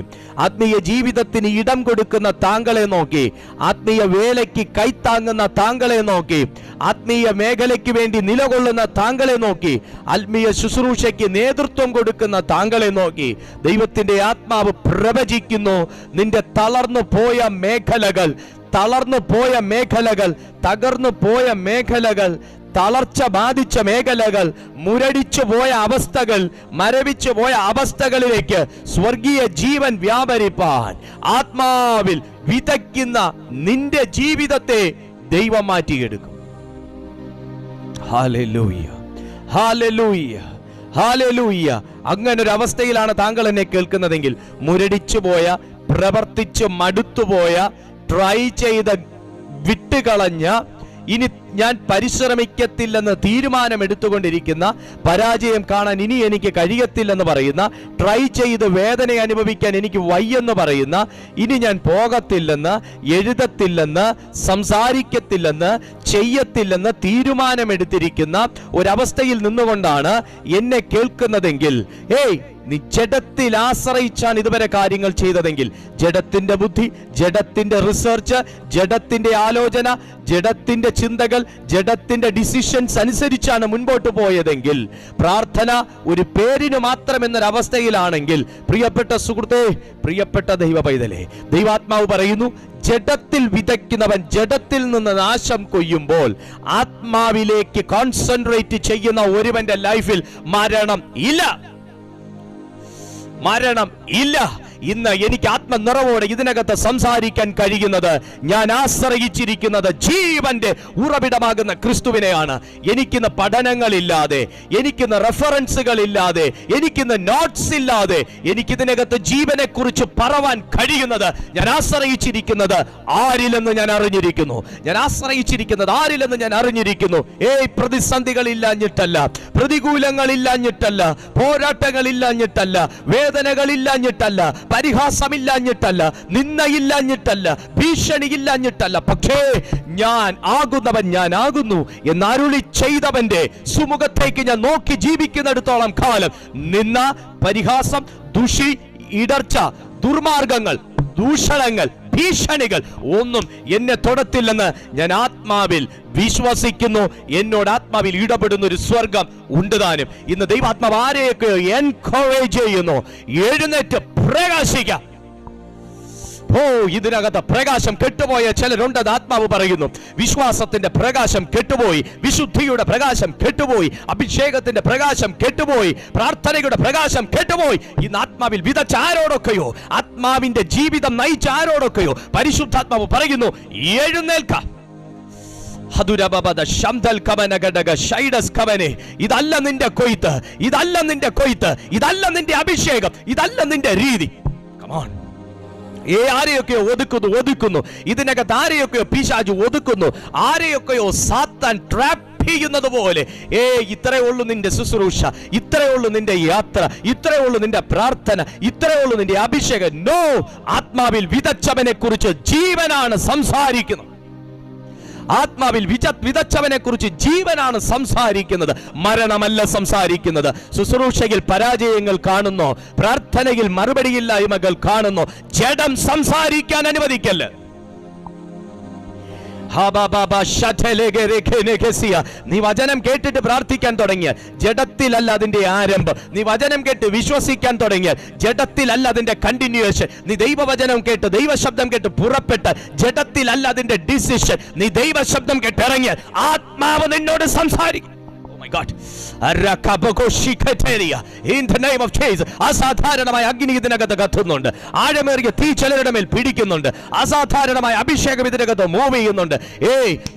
ആത്മീയ ജീവിതത്തിന് ഇടം കൊടുക്കുന്ന താങ്കളെ നോക്കി, ആത്മീയ വേലയ്ക്ക് കൈത്താങ്ങുന്ന താങ്കളെ നോക്കി, ആത്മീയ മേഖലയ്ക്ക് വേണ്ടി നിലകൊള്ളുന്ന താങ്കളെ നോക്കി, ആത്മീയ ശുശ്രൂഷയ്ക്ക് നേതൃത്വം കൊടുക്കുന്ന താങ്കളെ നോക്കി ദൈവത്തിന്റെ ആത്മാവ് പ്രവചിക്കുന്നു. നിന്റെ തളർന്നു പോയ മേഖലകൾ, തളർന്നു പോയ മേഖലകൾ, തകർന്നു പോയ മേഖലകൾ, തളർച്ച ബാധിച്ച മേഖലകൾ, മുരടിച്ചു പോയ അവസ്ഥകൾ, മരവിച്ചു പോയ അവസ്ഥകളിലേക്ക് സ്വർഗീയ ജീവൻ വ്യാപരിപ്പാൻ ആത്മാവിൽ വിതയ്ക്കുന്ന നിന്റെ ജീവിതത്തെ ദൈവം മാറ്റിയെടുക്കും. Hallelujah, hallelujah, hallelujah. അങ്ങനെ ഒരു അവസ്ഥയിലാണ് താങ്കൾ എന്നെ കേൾക്കുന്നതെങ്കിൽ, മുരടിച്ചുപോയ, പ്രവർത്തിച്ച് മടുത്തുപോയ, ട്രൈ ചെയ്ത് വിട്ടുകളഞ്ഞ, ഇനി ഞാൻ പരിശ്രമിക്കത്തില്ലെന്ന് തീരുമാനമെടുത്തുകൊണ്ടിരിക്കുന്ന, പരാജയം കാണാൻ ഇനി എനിക്ക് കഴിയത്തില്ലെന്ന് പറയുന്ന, ട്രൈ ചെയ്ത് വേദന അനുഭവിക്കാൻ എനിക്ക് വയ്യെന്ന് പറയുന്ന, ഇനി ഞാൻ പോകത്തില്ലെന്ന്, എഴുതത്തില്ലെന്ന്, സംസാരിക്കത്തില്ലെന്ന്, ചെയ്യത്തില്ലെന്ന് തീരുമാനമെടുത്തിരിക്കുന്ന ഒരവസ്ഥയിൽ നിന്നുകൊണ്ടാണ് എന്നെ കേൾക്കുന്നതെങ്കിൽ, നീ ജഡത്തിൽ ആശ്രയിച്ചാണ് ഇതുവരെ കാര്യങ്ങൾ ചെയ്തതെങ്കിൽ, ജഡത്തിന്റെ ബുദ്ധി, ജഡത്തിന്റെ റിസർച്ച്, ജഡത്തിന്റെ ആലോചന, ജഡത്തിന്റെ ചിന്തകൾ, ജഡത്തിന്റെ ഡിസിഷൻസ് അനുസരിച്ചാണ് മുൻപോട്ട് പോയതെങ്കിൽ, പ്രാർത്ഥന ഒരു പേരിന് മാത്രം എന്നൊരവസ്ഥയിലാണെങ്കിൽ, പ്രിയപ്പെട്ട സുഹൃത്തേ, പ്രിയപ്പെട്ട ദൈവ പൈതലേ, ദൈവാത്മാവ് പറയുന്നു, ജഡത്തിൽ വിതയ്ക്കുന്നവൻ ജഡത്തിൽ നിന്ന് നാശം കൊയ്യുമ്പോൾ, ആത്മാവിലേക്ക് കോൺസെൻട്രേറ്റ് ചെയ്യുന്ന ഒരുവന്റെ ലൈഫിൽ മരണം ഇല്ല. മരണം ഇല്ല. ഇന്ന് എനിക്ക് ആത്മനിറവോടെ ഇതിനകത്ത് സംസാരിക്കാൻ കഴിയുന്നത്, ഞാൻ ആശ്രയിച്ചിരിക്കുന്നത് ജീവന്റെ ഉറവിടമാകുന്ന ക്രിസ്തുവിനെയാണ്. എനിക്കിന്ന് പഠനങ്ങളില്ലാതെ, എനിക്കിന്ന് റെഫറൻസുകളില്ലാതെ, എനിക്കിന്ന് നോട്ട്സ് ഇല്ലാതെ എനിക്കിതിനകത്ത് ജീവനെ കുറിച്ച് പറവാൻ കഴിയുന്നത്, ഞാൻ ആശ്രയിച്ചിരിക്കുന്നത് ആരിലെന്ന് ഞാൻ അറിഞ്ഞിരിക്കുന്നു. ഞാൻ ആശ്രയിച്ചിരിക്കുന്നത് ആരിലെന്ന് ഞാൻ അറിഞ്ഞിരിക്കുന്നു. പ്രതിസന്ധികളില്ലാഞ്ഞിട്ടല്ല, പ്രതികൂലങ്ങളില്ലാഞ്ഞിട്ടല്ല, പോരാട്ടങ്ങളില്ലാഞ്ഞിട്ടല്ല, വേദനകളില്ലാഞ്ഞിട്ടല്ല, പരിഹാസമില്ലാഞ്ഞിട്ടല്ല, നിന്ദയില്ലാഞ്ഞിട്ടല്ല, ഭീഷണിയില്ലാഞ്ഞിട്ടല്ല, പക്ഷേ ഞാൻ ആകുന്നവൻ ഞാൻ ആകുന്നു എന്നരുളി ചെയ്തവന്റെ സുമുഖത്തേക്ക് ഞാൻ നോക്കി ജീവിക്കുന്നിടത്തോളം കാലം നിന്ന, പരിഹാസം, ദുഷി, ഇടർച്ച, ദുർമാർഗങ്ങൾ, ദൂഷണങ്ങൾ, ഭീഷണികൾ ഒന്നും എന്നെ തൊടത്തില്ലെന്ന് ഞാൻ ആത്മാവിൽ വിശ്വസിക്കുന്നു. എന്നോട് ആത്മാവിൽ ഇടപെടുന്ന ഒരു സ്വർഗം ഉണ്ട് താനും. ഇന്ന് ദൈവാത്മാവ് ആരെയൊക്കെ എൻകറേജ് ചെയ്യുന്നു, എഴുന്നേറ്റ് പ്രകാശിക്കാം. ഇതിനകത്ത് പ്രകാശം കെട്ടുപോയ ചിലരുണ്ടെന്ന് ആത്മാവ് പറയുന്നു. വിശ്വാസത്തിന്റെ പ്രകാശം കെട്ടുപോയി, വിശുദ്ധിയുടെ പ്രകാശം കെട്ടുപോയി, അഭിഷേകത്തിന്റെ പ്രകാശം കെട്ടുപോയി, പ്രാർത്ഥനയുടെ പ്രകാശം കെട്ടുപോയി. ഇന്ന് ആത്മാവിൽ വിതച്ച ആരോടൊക്കെയോ, ആത്മാവിന്റെ ജീവിതം നയിച്ച ആരോടൊക്കെയോ പരിശുദ്ധാത്മാവ് പറയുന്നു, എഴുന്നേൽക്ക. ഇതല്ല നിന്റെ കൊയ്ത്ത്, ഇതല്ല നിന്റെ കൊയ്ത്ത്, ഇതല്ല നിന്റെ അഭിഷേകം, ഇതല്ല നിന്റെ രീതി. കമോൺ. ആരെയൊക്കെയോ ഒതുക്കുന്നു, ഇതിനകത്ത് ആരെയൊക്കെയോ പിശാച് ഒതുക്കുന്നു, ആരെയൊക്കെയോ സാത്താൻ ട്രാപ്പ് ചെയ്യുന്നത് പോലെ. ഇത്രയേ ഉള്ളൂ നിന്റെ ശുശ്രൂഷ, ഇത്രയേ ഉള്ളൂ നിന്റെ യാത്ര, ഇത്രയേ ഉള്ളൂ നിന്റെ പ്രാർത്ഥന, ഇത്രയേ ഉള്ളൂ നിന്റെ അഭിഷേകം. നോ, ആത്മാവിൽ വിതച്ചവനെ കുറിച്ച് ജീവനാണ് സംസാരിക്കുന്നത്. ആത്മാവിൽ വിതച്ചവനെ കുറിച്ച് ജീവനാണ് സംസാരിക്കുന്നത്, മരണമല്ല സംസാരിക്കുന്നത്. ശുശ്രൂഷയിൽ പരാജയങ്ങൾ കാണുന്നു, പ്രാർത്ഥനയിൽ മറുപടിയില്ലായ്മകൾ കാണുന്നു, ജഡം സംസാരിക്കാൻ അനുവദിക്കല്ല. നീ വചനം കേട്ടിട്ട് പ്രാർത്ഥിക്കാൻ തുടങ്ങിയ ജഡത്തിലല്ല അതിന്റെ ആരംഭം. നീ വചനം കേട്ട് വിശ്വസിക്കാൻ തുടങ്ങിയ ജഡത്തിലല്ല അതിന്റെ കണ്ടിന്യൂവേഷൻ. നീ ദൈവവചനം കേട്ട്, ദൈവശബ്ദം കേട്ട് പുറപ്പെട്ട് ജഡത്തിലല്ല അതിന്റെ ഡിസിഷൻ. നീ ദൈവശബ്ദം കേട്ട് ഇറങ്ങിയാൽ ആത്മാവ് നിന്നോട് സംസാരിക്കും. അസാധാരണമായ അഗ്നി ഇതിനകത്ത് കത്തുന്നുണ്ട്, ആഴമേറിയ തീ ചിലരുടെ മേൽ പിടിക്കുന്നുണ്ട്, അസാധാരണമായ അഭിഷേകം ഇതിനകത്ത് മൂവ് ചെയ്യുന്നുണ്ട്.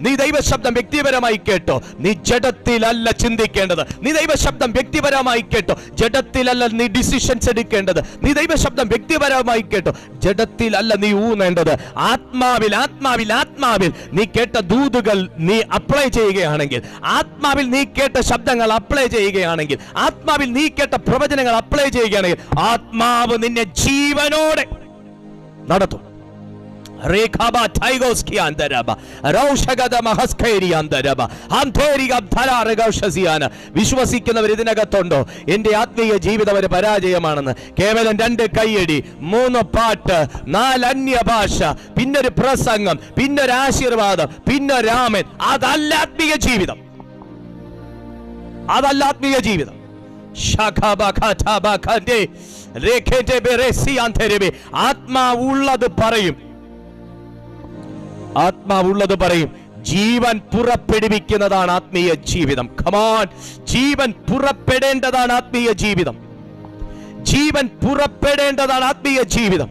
നീ ദൈവശബ്ദം വ്യക്തിപരമായി കേട്ടോ, നീ ജഡത്തിലല്ല ചിന്തിക്കേണ്ടത്. നീ ദൈവശബ്ദം വ്യക്തിപരമായി കേട്ടോ, ജഡത്തിലല്ല നീ ഡിസിഷൻസ് എടുക്കേണ്ടത്. നീ ദൈവശബ്ദം വ്യക്തിപരമായി കേട്ടോ, ജഡത്തിലല്ല നീ ഊന്നേണ്ടത്. ആത്മാവിൽ ആത്മാവിൽ ആത്മാവിൽ നീ കേട്ട ദൂതുകൾ നീ അപ്ലൈ ചെയ്യുകയാണെങ്കിൽ, ആത്മാവിൽ നീ കേട്ട ശബ്ദങ്ങൾ അപ്ലൈ ചെയ്യുകയാണെങ്കിൽ, ആത്മാവിൽ നീ കേട്ട പ്രവചനങ്ങൾ അപ്ലൈ ചെയ്യുകയാണെങ്കിൽ, ആത്മാവ് നിന്നെ ജീവനോടെ നടത്തും. വിശ്വസിക്കുന്നവർ ഇതിനകത്തുണ്ടോ? എന്റെ ആത്മീയ ജീവിതം ഒരു പരാജയമാണെന്ന്. കേവലം 2 കൈയടി, 3 പാട്ട്, 4 അന്യഭാഷ, പിന്നൊരു പ്രസംഗം, പിന്നൊരു ആശീർവാദം, പിന്നൊരാമൻ. അതല്ല ആത്മീയ ജീവിതം, അതല്ല ആത്മീയ ജീവിതം. ആത്മാവുള്ളത് പറയും, ആത്മാവുള്ളത് പറയും. ജീവൻ പുറപ്പെടുവിക്കുന്നതാണ് ആത്മീയ ജീവിതം. കമോൺ, ജീവൻ പുറപ്പെടേണ്ടതാണ് ആത്മീയ ജീവിതം. ജീവൻ പുറപ്പെടേണ്ടതാണ് ആത്മീയ ജീവിതം.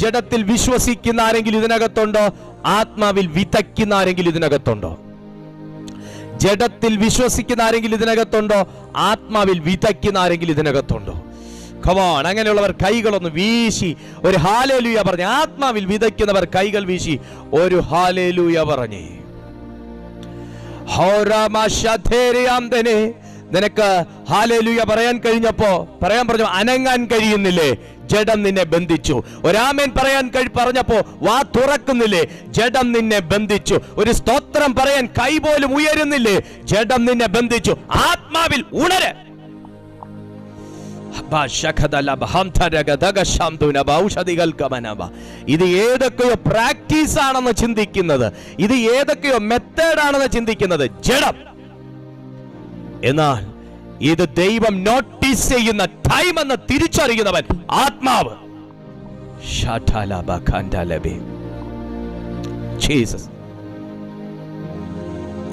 ജഡത്തിൽ വിശ്വസിക്കുന്ന ആരെങ്കിലും ഇതിനകത്തുണ്ടോ? ആത്മാവിൽ വിതയ്ക്കുന്ന ആരെങ്കിലും ഇതിനകത്തുണ്ടോ? ജഡത്തിൽ വിശ്വസിക്കുന്ന ആരെങ്കിലും ഇതിനകത്തുണ്ടോ? ആത്മാവിൽ വിതയ്ക്കുന്ന ആരെങ്കിലും ഇതിനകത്തുണ്ടോ? കമോൺ, അങ്ങനെയുള്ളവർ കൈകളൊന്ന് വീശി ഒരു ഹല്ലേലൂയ പറഞ്ഞ്. ആത്മാവിൽ വിതയ്ക്കുന്നവർ കൈകൾ വീശി ഒരു ഹല്ലേലൂയ പറഞ്ഞേ. നിനക്ക് ഹല്ലേലൂയ പറയാൻ കഴിഞ്ഞപ്പോ പറയാൻ പറഞ്ഞു, അനങ്ങാൻ കഴിയുന്നില്ലേ? ജഡം നിന്നെ ബന്ധിച്ചു. ഒരാമേൻ പറയാൻ പറഞ്ഞപ്പോ വാ തുറക്കുന്നില്ലേ? ജഡം നിന്നെ ബന്ധിച്ചു. ഒരു സ്തോത്രം പറയാൻ കൈ പോലും ഉയരുന്നില്ലേ? ജഡം നിന്നെ ബന്ധിച്ചു. ആത്മാവിൽ ഉണര്. ഇത് ഏതൊക്കെയോ പ്രാക്ടീസ് ആണെന്ന് ചിന്തിക്കുന്നത്, ഇത് ഏതൊക്കെയോ മെത്തേഡാണെന്ന് ചിന്തിക്കുന്നത് ജഡം. എന്നാൽ ഇത് ദൈവം നോട്ടീസ് ചെയ്യുന്ന ടൈം എന്ന് തിരിച്ചറിയുന്നവൻ ആത്മാവ്.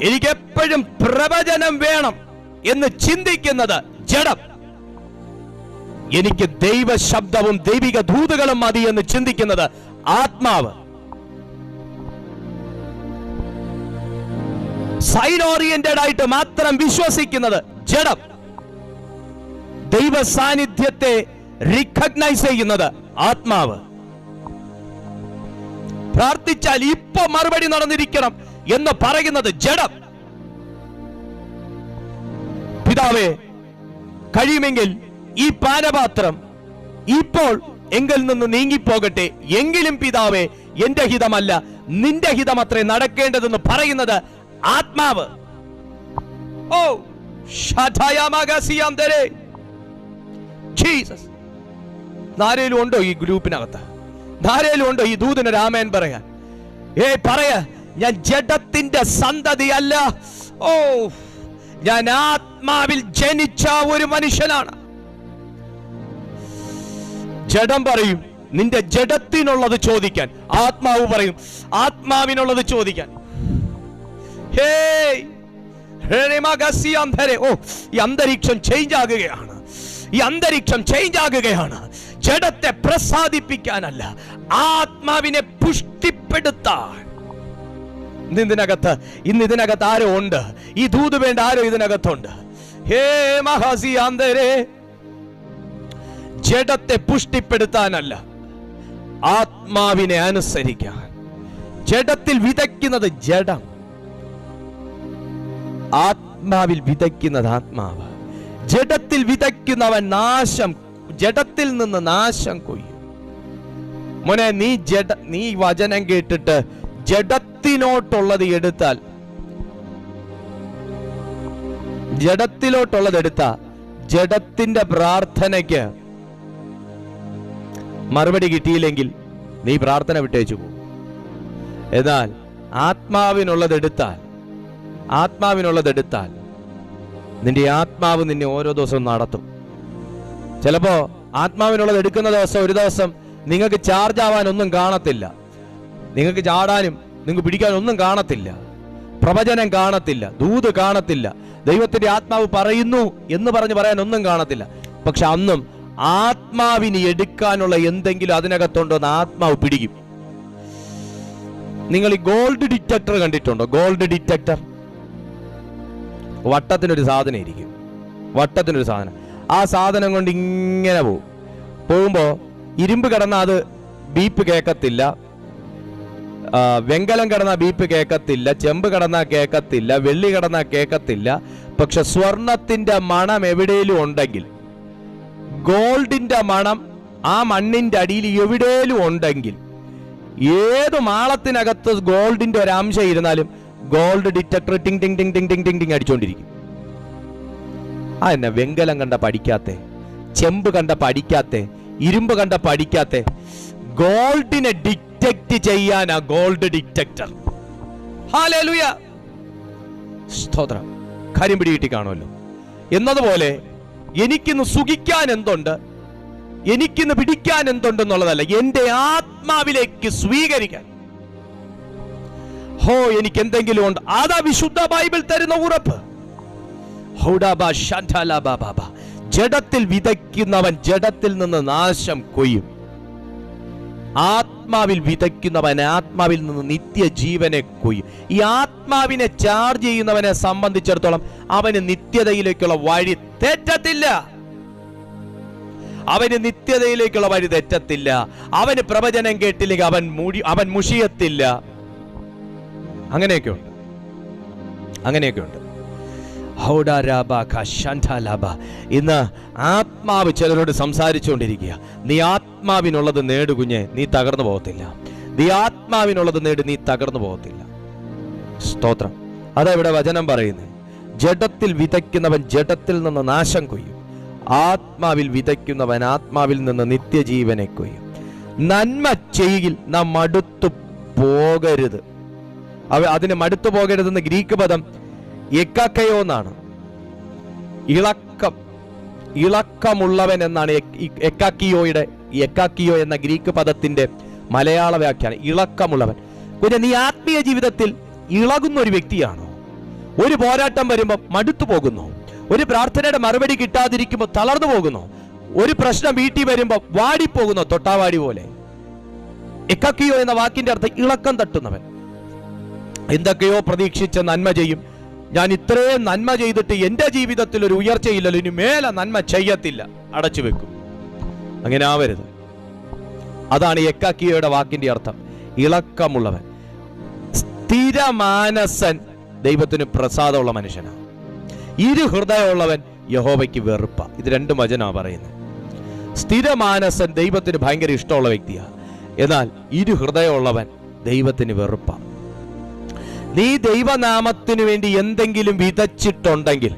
എനിക്കെപ്പോഴും പ്രവചനം വേണം എന്ന് ചിന്തിക്കുന്നത് ജഡം. എനിക്ക് ദൈവ ശബ്ദവും ദൈവിക ദൂതുകളും മതി എന്ന് ചിന്തിക്കുന്നത് ആത്മാവ്. സൈൻ ഓറിയന്റഡ് ആയിട്ട് മാത്രം വിശ്വസിക്കുന്നത് ജഡം. ദൈവ സാന്നിധ്യത്തെ റിക്കഗ്നൈസ് ചെയ്യുന്നത് ആത്മാവ്. പ്രാർത്ഥിച്ചാൽ ഇപ്പൊ മറുപടി നടന്നിരിക്കണം എന്ന് പറയുന്നത് ജഡം. പിതാവേ, കഴിയുമെങ്കിൽ ഈ പാനപാത്രം ഇപ്പോൾ എങ്കിൽ നിന്ന് നീങ്ങിപ്പോകട്ടെ, എങ്കിലും പിതാവേ എന്റെ ഹിതമല്ല നിന്റെ ഹിതമത്രേ നടക്കേണ്ടതെന്ന് പറയുന്നത് ആത്മാവ്. Oh Jesus. ആരേലും ഉണ്ടോ ഈ ഗ്രൂപ്പിനകത്ത്? ആരേലും ഉണ്ടോ ഈ ദൂതന് രാമൻ പറയാൻ? പറയാ, ഞാൻ ജഡത്തിന്റെ സന്തതിയല്ല. ഓ, ഞാൻ ആത്മാവിൽ ജനിച്ച ഒരു മനുഷ്യനാണ്. ജഡം പറയും നിന്റെ ജഡത്തിനുള്ളത് ചോദിക്കാൻ, ആത്മാവ് പറയും ആത്മാവിനുള്ളത് ചോദിക്കാൻ. ഈ അന്തരീക്ഷം ചേഞ്ച് ആകുകയാണ്. ഈ അന്തരീക്ഷം ചേഞ്ച് ആകുകയാണ്. ജഡത്തെ പ്രസാദിപ്പിക്കാനല്ല, ആത്മാവിനെ പുഷ്ടിപ്പെടുത്താൻ. ഇന്ന് ഇതിനകത്ത് ആരോ ഉണ്ട്. ഈ ദൂത് വേണ്ട ആരോ ഇതിനകത്തുണ്ട്. ഹേ മഹാസിയാന്തരേ, ജഡത്തെ പുഷ്ടിപ്പെടുത്താനല്ല, ആത്മാവിനെ അനുസരിക്കാൻ. ജഡത്തിൽ വിതയ്ക്കുന്നത് ജഡം, ആത്മാവിൽ വിതയ്ക്കുന്നത് ആത്മാവ്. ജഡത്തിൽ വിതയ്ക്കുന്നവൻ നാശം, ജഡത്തിൽ നിന്ന് നാശം കൊയ്യും. മോനെ, നീ വചനം കേട്ടിട്ട് ജഡത്തിലോട്ടുള്ളത് എടുത്താൽ, ജഡത്തിലോട്ടുള്ളത് എടുത്താൽ ജഡത്തിന്റെ പ്രാർത്ഥനയ്ക്ക് മറുപടി കിട്ടിയില്ലെങ്കിൽ നീ പ്രാർത്ഥന വിട്ടേച്ചു പോകും. എന്നാൽ ആത്മാവിനുള്ളതെടുത്താൽ നിന്റെ ആത്മാവ് നിന്നെ ഓരോ ദിവസവും നടത്തും. ചിലപ്പോ ആത്മാവിനുള്ളത് എടുക്കുന്ന ദിവസം ഒരു ദിവസം നിങ്ങൾക്ക് ചാർജ് ആവാൻ ഒന്നും കാണത്തില്ല, നിങ്ങൾക്ക് ചാടാനും നിങ്ങൾക്ക് പിടിക്കാനൊന്നും കാണത്തില്ല, പ്രവചനം കാണത്തില്ല, ദൂത് കാണത്തില്ല, ദൈവത്തിന്റെ ആത്മാവ് പറയുന്നു എന്ന് പറഞ്ഞ് പറയാൻ ഒന്നും കാണത്തില്ല. പക്ഷെ അന്നും ആത്മാവിന് എടുക്കാനുള്ള എന്തെങ്കിലും അതിനകത്തുണ്ടോ എന്ന് ആത്മാവ് പിടിക്കും. നിങ്ങൾ ഈ ഗോൾഡ് ഡിറ്റക്ടർ കണ്ടിട്ടുണ്ടോ? ഗോൾഡ് ഡിറ്റക്ടർ വട്ടത്തിനൊരു സാധനം ഇരിക്കും, വട്ടത്തിനൊരു സാധനം. ആ സാധനം കൊണ്ട് ഇങ്ങനെ പോകുമ്പോ ഇരുമ്പ് കിടന്നാൽ അത് ബീപ്പ് കേൾക്കത്തില്ല, വെങ്കലം കിടന്നാൽ ബീപ്പ് കേൾക്കത്തില്ല, ചെമ്പ് കിടന്നാൽ കേൾക്കത്തില്ല, വെള്ളി കിടന്നാൽ കേൾക്കത്തില്ല. പക്ഷെ സ്വർണത്തിന്റെ മണം എവിടെയും ഉണ്ടെങ്കിൽ, ഗോൾഡിന്റെ മണം ആ മണ്ണിന്റെ അടിയിൽ എവിടെയും ഉണ്ടെങ്കിൽ, ഏത് മാളത്തിനകത്ത് ഗോൾഡിന്റെ ഒരു അംശം ഇരുന്നാലും ഗോൾഡ് ഡിറ്റക്ടർ ടിങ് ടിങ് ടിങ് ടിങ് ടിങ് ടിങ് ടിങ് അടിച്ചോണ്ടിരിക്കും. ആ എന്നെ വെങ്കലം കണ്ട പഠിക്കാത്തെ, ചെമ്പ് കണ്ട പഠിക്കാത്തെ, ഇരുമ്പ് കണ്ട പഠിക്കാത്തെ, ഗോൾഡിനെ ഡിറ്റക്ട് ചെയ്യാനാ ഗോൾഡ് ഡിറ്റക്ടർ. ഹല്ലേലൂയ, സ്തോത്രം. കാര്യം പിടികിട്ടി കാണുമല്ലോ. എന്നതുപോലെ എനിക്കിന്ന് സുഖിക്കാൻ എന്തുണ്ട്, എനിക്കിന്ന് പിടിക്കാൻ എന്തുണ്ടെന്നുള്ളതല്ല, എന്റെ ആത്മാവിലേക്ക് സ്വീകരിക്കാൻ. എനിക്ക് എന്തെങ്കിലും ഉണ്ട്, അതാ വിശുദ്ധ ബൈബിൾ തരുന്ന ഉറപ്പ്. ജഡത്തിൽ വിതയ്ക്കുന്നവൻ ജഡത്തിൽ നിന്ന് നാശം കൊയ്യും. ആത്മാവിൽ വിതയ്ക്കുന്നവൻ ആത്മാവിൽ നിന്ന് നിത്യജീവനെ കൊയ്യും. ഈ ആത്മാവിനെ ചാർജ് ചെയ്യുന്നവനെ സംബന്ധിച്ചിടത്തോളം അവന് നിത്യതയിലേക്കുള്ള വഴി തെറ്റത്തില്ല. അവന് നിത്യതയിലേക്കുള്ള വഴി തെറ്റത്തില്ല. അവന് പ്രവചനം കേട്ടില്ലെങ്കിൽ അവൻ മുഷിയത്തില്ല. അങ്ങനെയൊക്കെ ഉണ്ട്. ഇന്ന് ആത്മാവ് ചിലരോട് സംസാരിച്ചുകൊണ്ടിരിക്കുക. നീ ആത്മാവിനുള്ളത് നേട് കുഞ്ഞെ, നീ തകർന്നു പോകത്തില്ല. നീ ആത്മാവിനുള്ളത് നേട്, നീ തകർന്നു പോകത്തില്ല. സ്തോത്രം. അതാ ഇവിടെ വചനം പറയുന്നത്. ജഡത്തിൽ വിതയ്ക്കുന്നവൻ ജഡത്തിൽ നിന്ന് നാശം കൊയ്യും, ആത്മാവിൽ വിതയ്ക്കുന്നവൻ ആത്മാവിൽ നിന്ന് നിത്യജീവനെ കൊയ്യും. നന്മ ചെയ്യിൽ നാം മടുത്തു പോകരുത്. അതിന് മടുത്തു പോകരുതെന്ന് ഗ്രീക്ക് പദം എക്കാക്കയോ എന്നാണ്. ഇളക്കമുള്ളവൻ എന്നാണ് എക്കാക്കിയോ എന്ന ഗ്രീക്ക് പദത്തിന്റെ മലയാള വ്യാഖ്യാനം. ഇളക്കമുള്ളവൻ. കുഞ്ഞെ, നീ ആത്മീയ ജീവിതത്തിൽ ഇളകുന്ന ഒരു വ്യക്തിയാണോ? ഒരു പോരാട്ടം വരുമ്പോൾ മടുത്തു പോകുന്നു. ഒരു പ്രാർത്ഥനയുടെ മറുപടി കിട്ടാതിരിക്കുമ്പോൾ തളർന്നു പോകുന്നു. ഒരു പ്രശ്നം വീട്ടിൽ വരുമ്പോൾ വാടിപ്പോകുന്നു, തൊട്ടാവാടി പോലെ. എക്കാക്കിയോ എന്ന വാക്കിന്റെ അർത്ഥം ഇളക്കം തട്ടുന്നവൻ. എന്തൊക്കെയോ പ്രതീക്ഷിച്ച നന്മ ചെയ്യും. ഞാൻ ഇത്രയും നന്മ ചെയ്തിട്ട് എൻ്റെ ജീവിതത്തിൽ ഒരു ഉയർച്ചയില്ലല്ലോ, ഇനി മേലെ നന്മ ചെയ്യത്തില്ല, അടച്ചു വെക്കും. അങ്ങനെ ആവരുത്. അതാണ് എക്കാക്കിയോയുടെ വാക്കിന്റെ അർത്ഥം, ഇളക്കമുള്ളവൻ. സ്ഥിരമാനസൻ ദൈവത്തിന് പ്രസാദമുള്ള മനുഷ്യനാണ്. ഇരുഹൃദയമുള്ളവൻ യഹോവയ്ക്ക് വെറുപ്പ. ഇത് രണ്ടും വചനമാണ് പറയുന്നത്. സ്ഥിരമാനസൻ ദൈവത്തിന് ഭയങ്കര ഇഷ്ടമുള്ള വ്യക്തിയാണ്. എന്നാൽ ഇരുഹൃദയമുള്ളവൻ ദൈവത്തിന് വെറുപ്പ. നീ ദൈവനാമത്തിനു വേണ്ടി എന്തെങ്കിലും വിതച്ചിട്ടുണ്ടെങ്കിൽ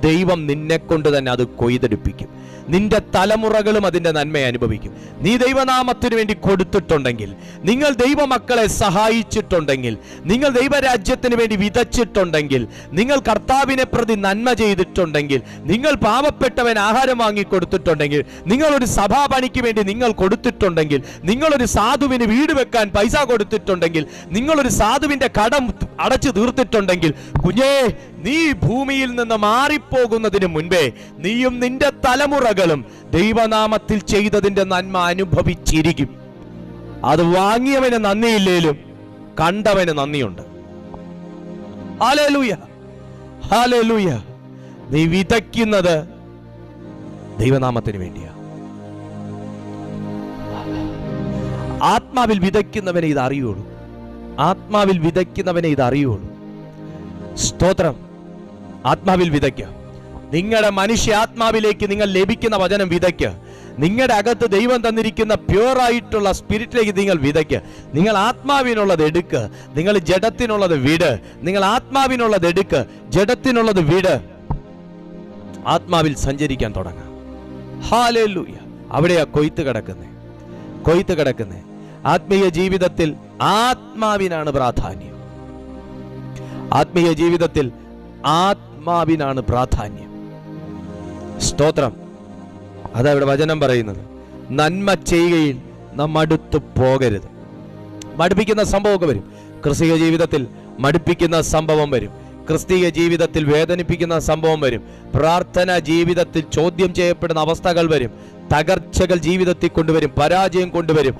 ദൈവം നിന്നെ കൊണ്ട് തന്നെ അത് കൊയ്തെടുപ്പിക്കും. നിന്റെ തലമുറകളും അതിന്റെ നന്മ അനുഭവിക്കും. നീ ദൈവനാമത്തിനു വേണ്ടി കൊടുത്തിട്ടുണ്ടെങ്കിൽ, നിങ്ങൾ ദൈവമക്കളെ സഹായിച്ചിട്ടുണ്ടെങ്കിൽ, നിങ്ങൾ ദൈവരാജ്യത്തിന് വേണ്ടി വിതച്ചിട്ടുണ്ടെങ്കിൽ, നിങ്ങൾ കർത്താവിനെ പ്രതി നന്മ ചെയ്തിട്ടുണ്ടെങ്കിൽ, നിങ്ങൾ പാവപ്പെട്ടവൻ ആഹാരം വാങ്ങി കൊടുത്തിട്ടുണ്ടെങ്കിൽ, നിങ്ങളൊരു സഭാപണിക്ക് വേണ്ടി നിങ്ങൾ കൊടുത്തിട്ടുണ്ടെങ്കിൽ, നിങ്ങളൊരു സാധുവിന് വീട് വെക്കാൻ പൈസ കൊടുത്തിട്ടുണ്ടെങ്കിൽ, നിങ്ങളൊരു സാധുവിന്റെ കടം അടച്ചു തീർത്തിട്ടുണ്ടെങ്കിൽ, കുഞ്ഞേ, നീ ഭൂമിയിൽ നിന്ന് മാറിപ്പോകുന്നതിന് മുൻപേ നീയും നിന്റെ തലമുറകളും ദൈവനാമത്തിൽ ചെയ്തതിന്റെ നന്മ അനുഭവിച്ചിരിക്കും. അത് വാങ്ങിയവന് നന്ദിയില്ലേലും കണ്ടവന് നന്ദിയുണ്ട്. Hallelujah, hallelujah. നീ വിതയ്ക്കുന്നത് ദൈവനാമത്തിന് വേണ്ടിയാ. ആത്മാവിൽ വിതയ്ക്കുന്നവനെ ഇത് അറിയുള്ളൂ. ആത്മാവിൽ വിതയ്ക്കുന്നവനെ ഇത് അറിയുള്ളൂ. സ്തോത്രം. ആത്മാവിൽ വിതയ്ക്കുക. നിങ്ങളുടെ മനുഷ്യ ആത്മാവിലേക്ക് നിങ്ങൾ ലഭിക്കുന്ന വചനം വിതയ്ക്കുക. നിങ്ങളുടെ അകത്ത് ദൈവം തന്നിരിക്കുന്ന പ്യുവറായിട്ടുള്ള സ്പിരിറ്റിലേക്ക് നിങ്ങൾ വിതയ്ക്കുക. നിങ്ങൾ ആത്മാവിനുള്ളത് എടുക്കുക, നിങ്ങൾ ജഡത്തിനുള്ളത് വിട്. നിങ്ങൾ ആത്മാവിനുള്ളത് എടുക്കുക, ജഡത്തിനുള്ളത് വിട്. ആത്മാവിൽ സഞ്ചരിക്കാൻ തുടങ്ങാം. ഹല്ലേലൂയ. അവിടെയാ കൊയ്ത്ത് കിടക്കുന്നത്. ആത്മീയ ജീവിതത്തിൽ ആത്മാവിനാണ് പ്രാധാന്യം. ആത്മീയ ജീവിതത്തിൽ ആത്മാവിനാണ് പ്രാധാന്യം. സ്തോത്രം. അതാ ഇവിടെ വചനം പറയുന്നത്. നന്മ ചെയ്യുകയിൽ നാം മടുത്തു പോകരുത്. മടുപ്പിക്കുന്ന സംഭവമൊക്കെ വരും. ക്രിസ്തീയ ജീവിതത്തിൽ മടുപ്പിക്കുന്ന സംഭവം വരും. ക്രിസ്തീയ ജീവിതത്തിൽ വേദനിപ്പിക്കുന്ന സംഭവം വരും. പ്രാർത്ഥന ജീവിതത്തിൽ ചോദ്യം ചെയ്യപ്പെടുന്ന അവസ്ഥകൾ വരും. തകർച്ചകൾ ജീവിതത്തിൽ കൊണ്ടുവരും. പരാജയം കൊണ്ടുവരും.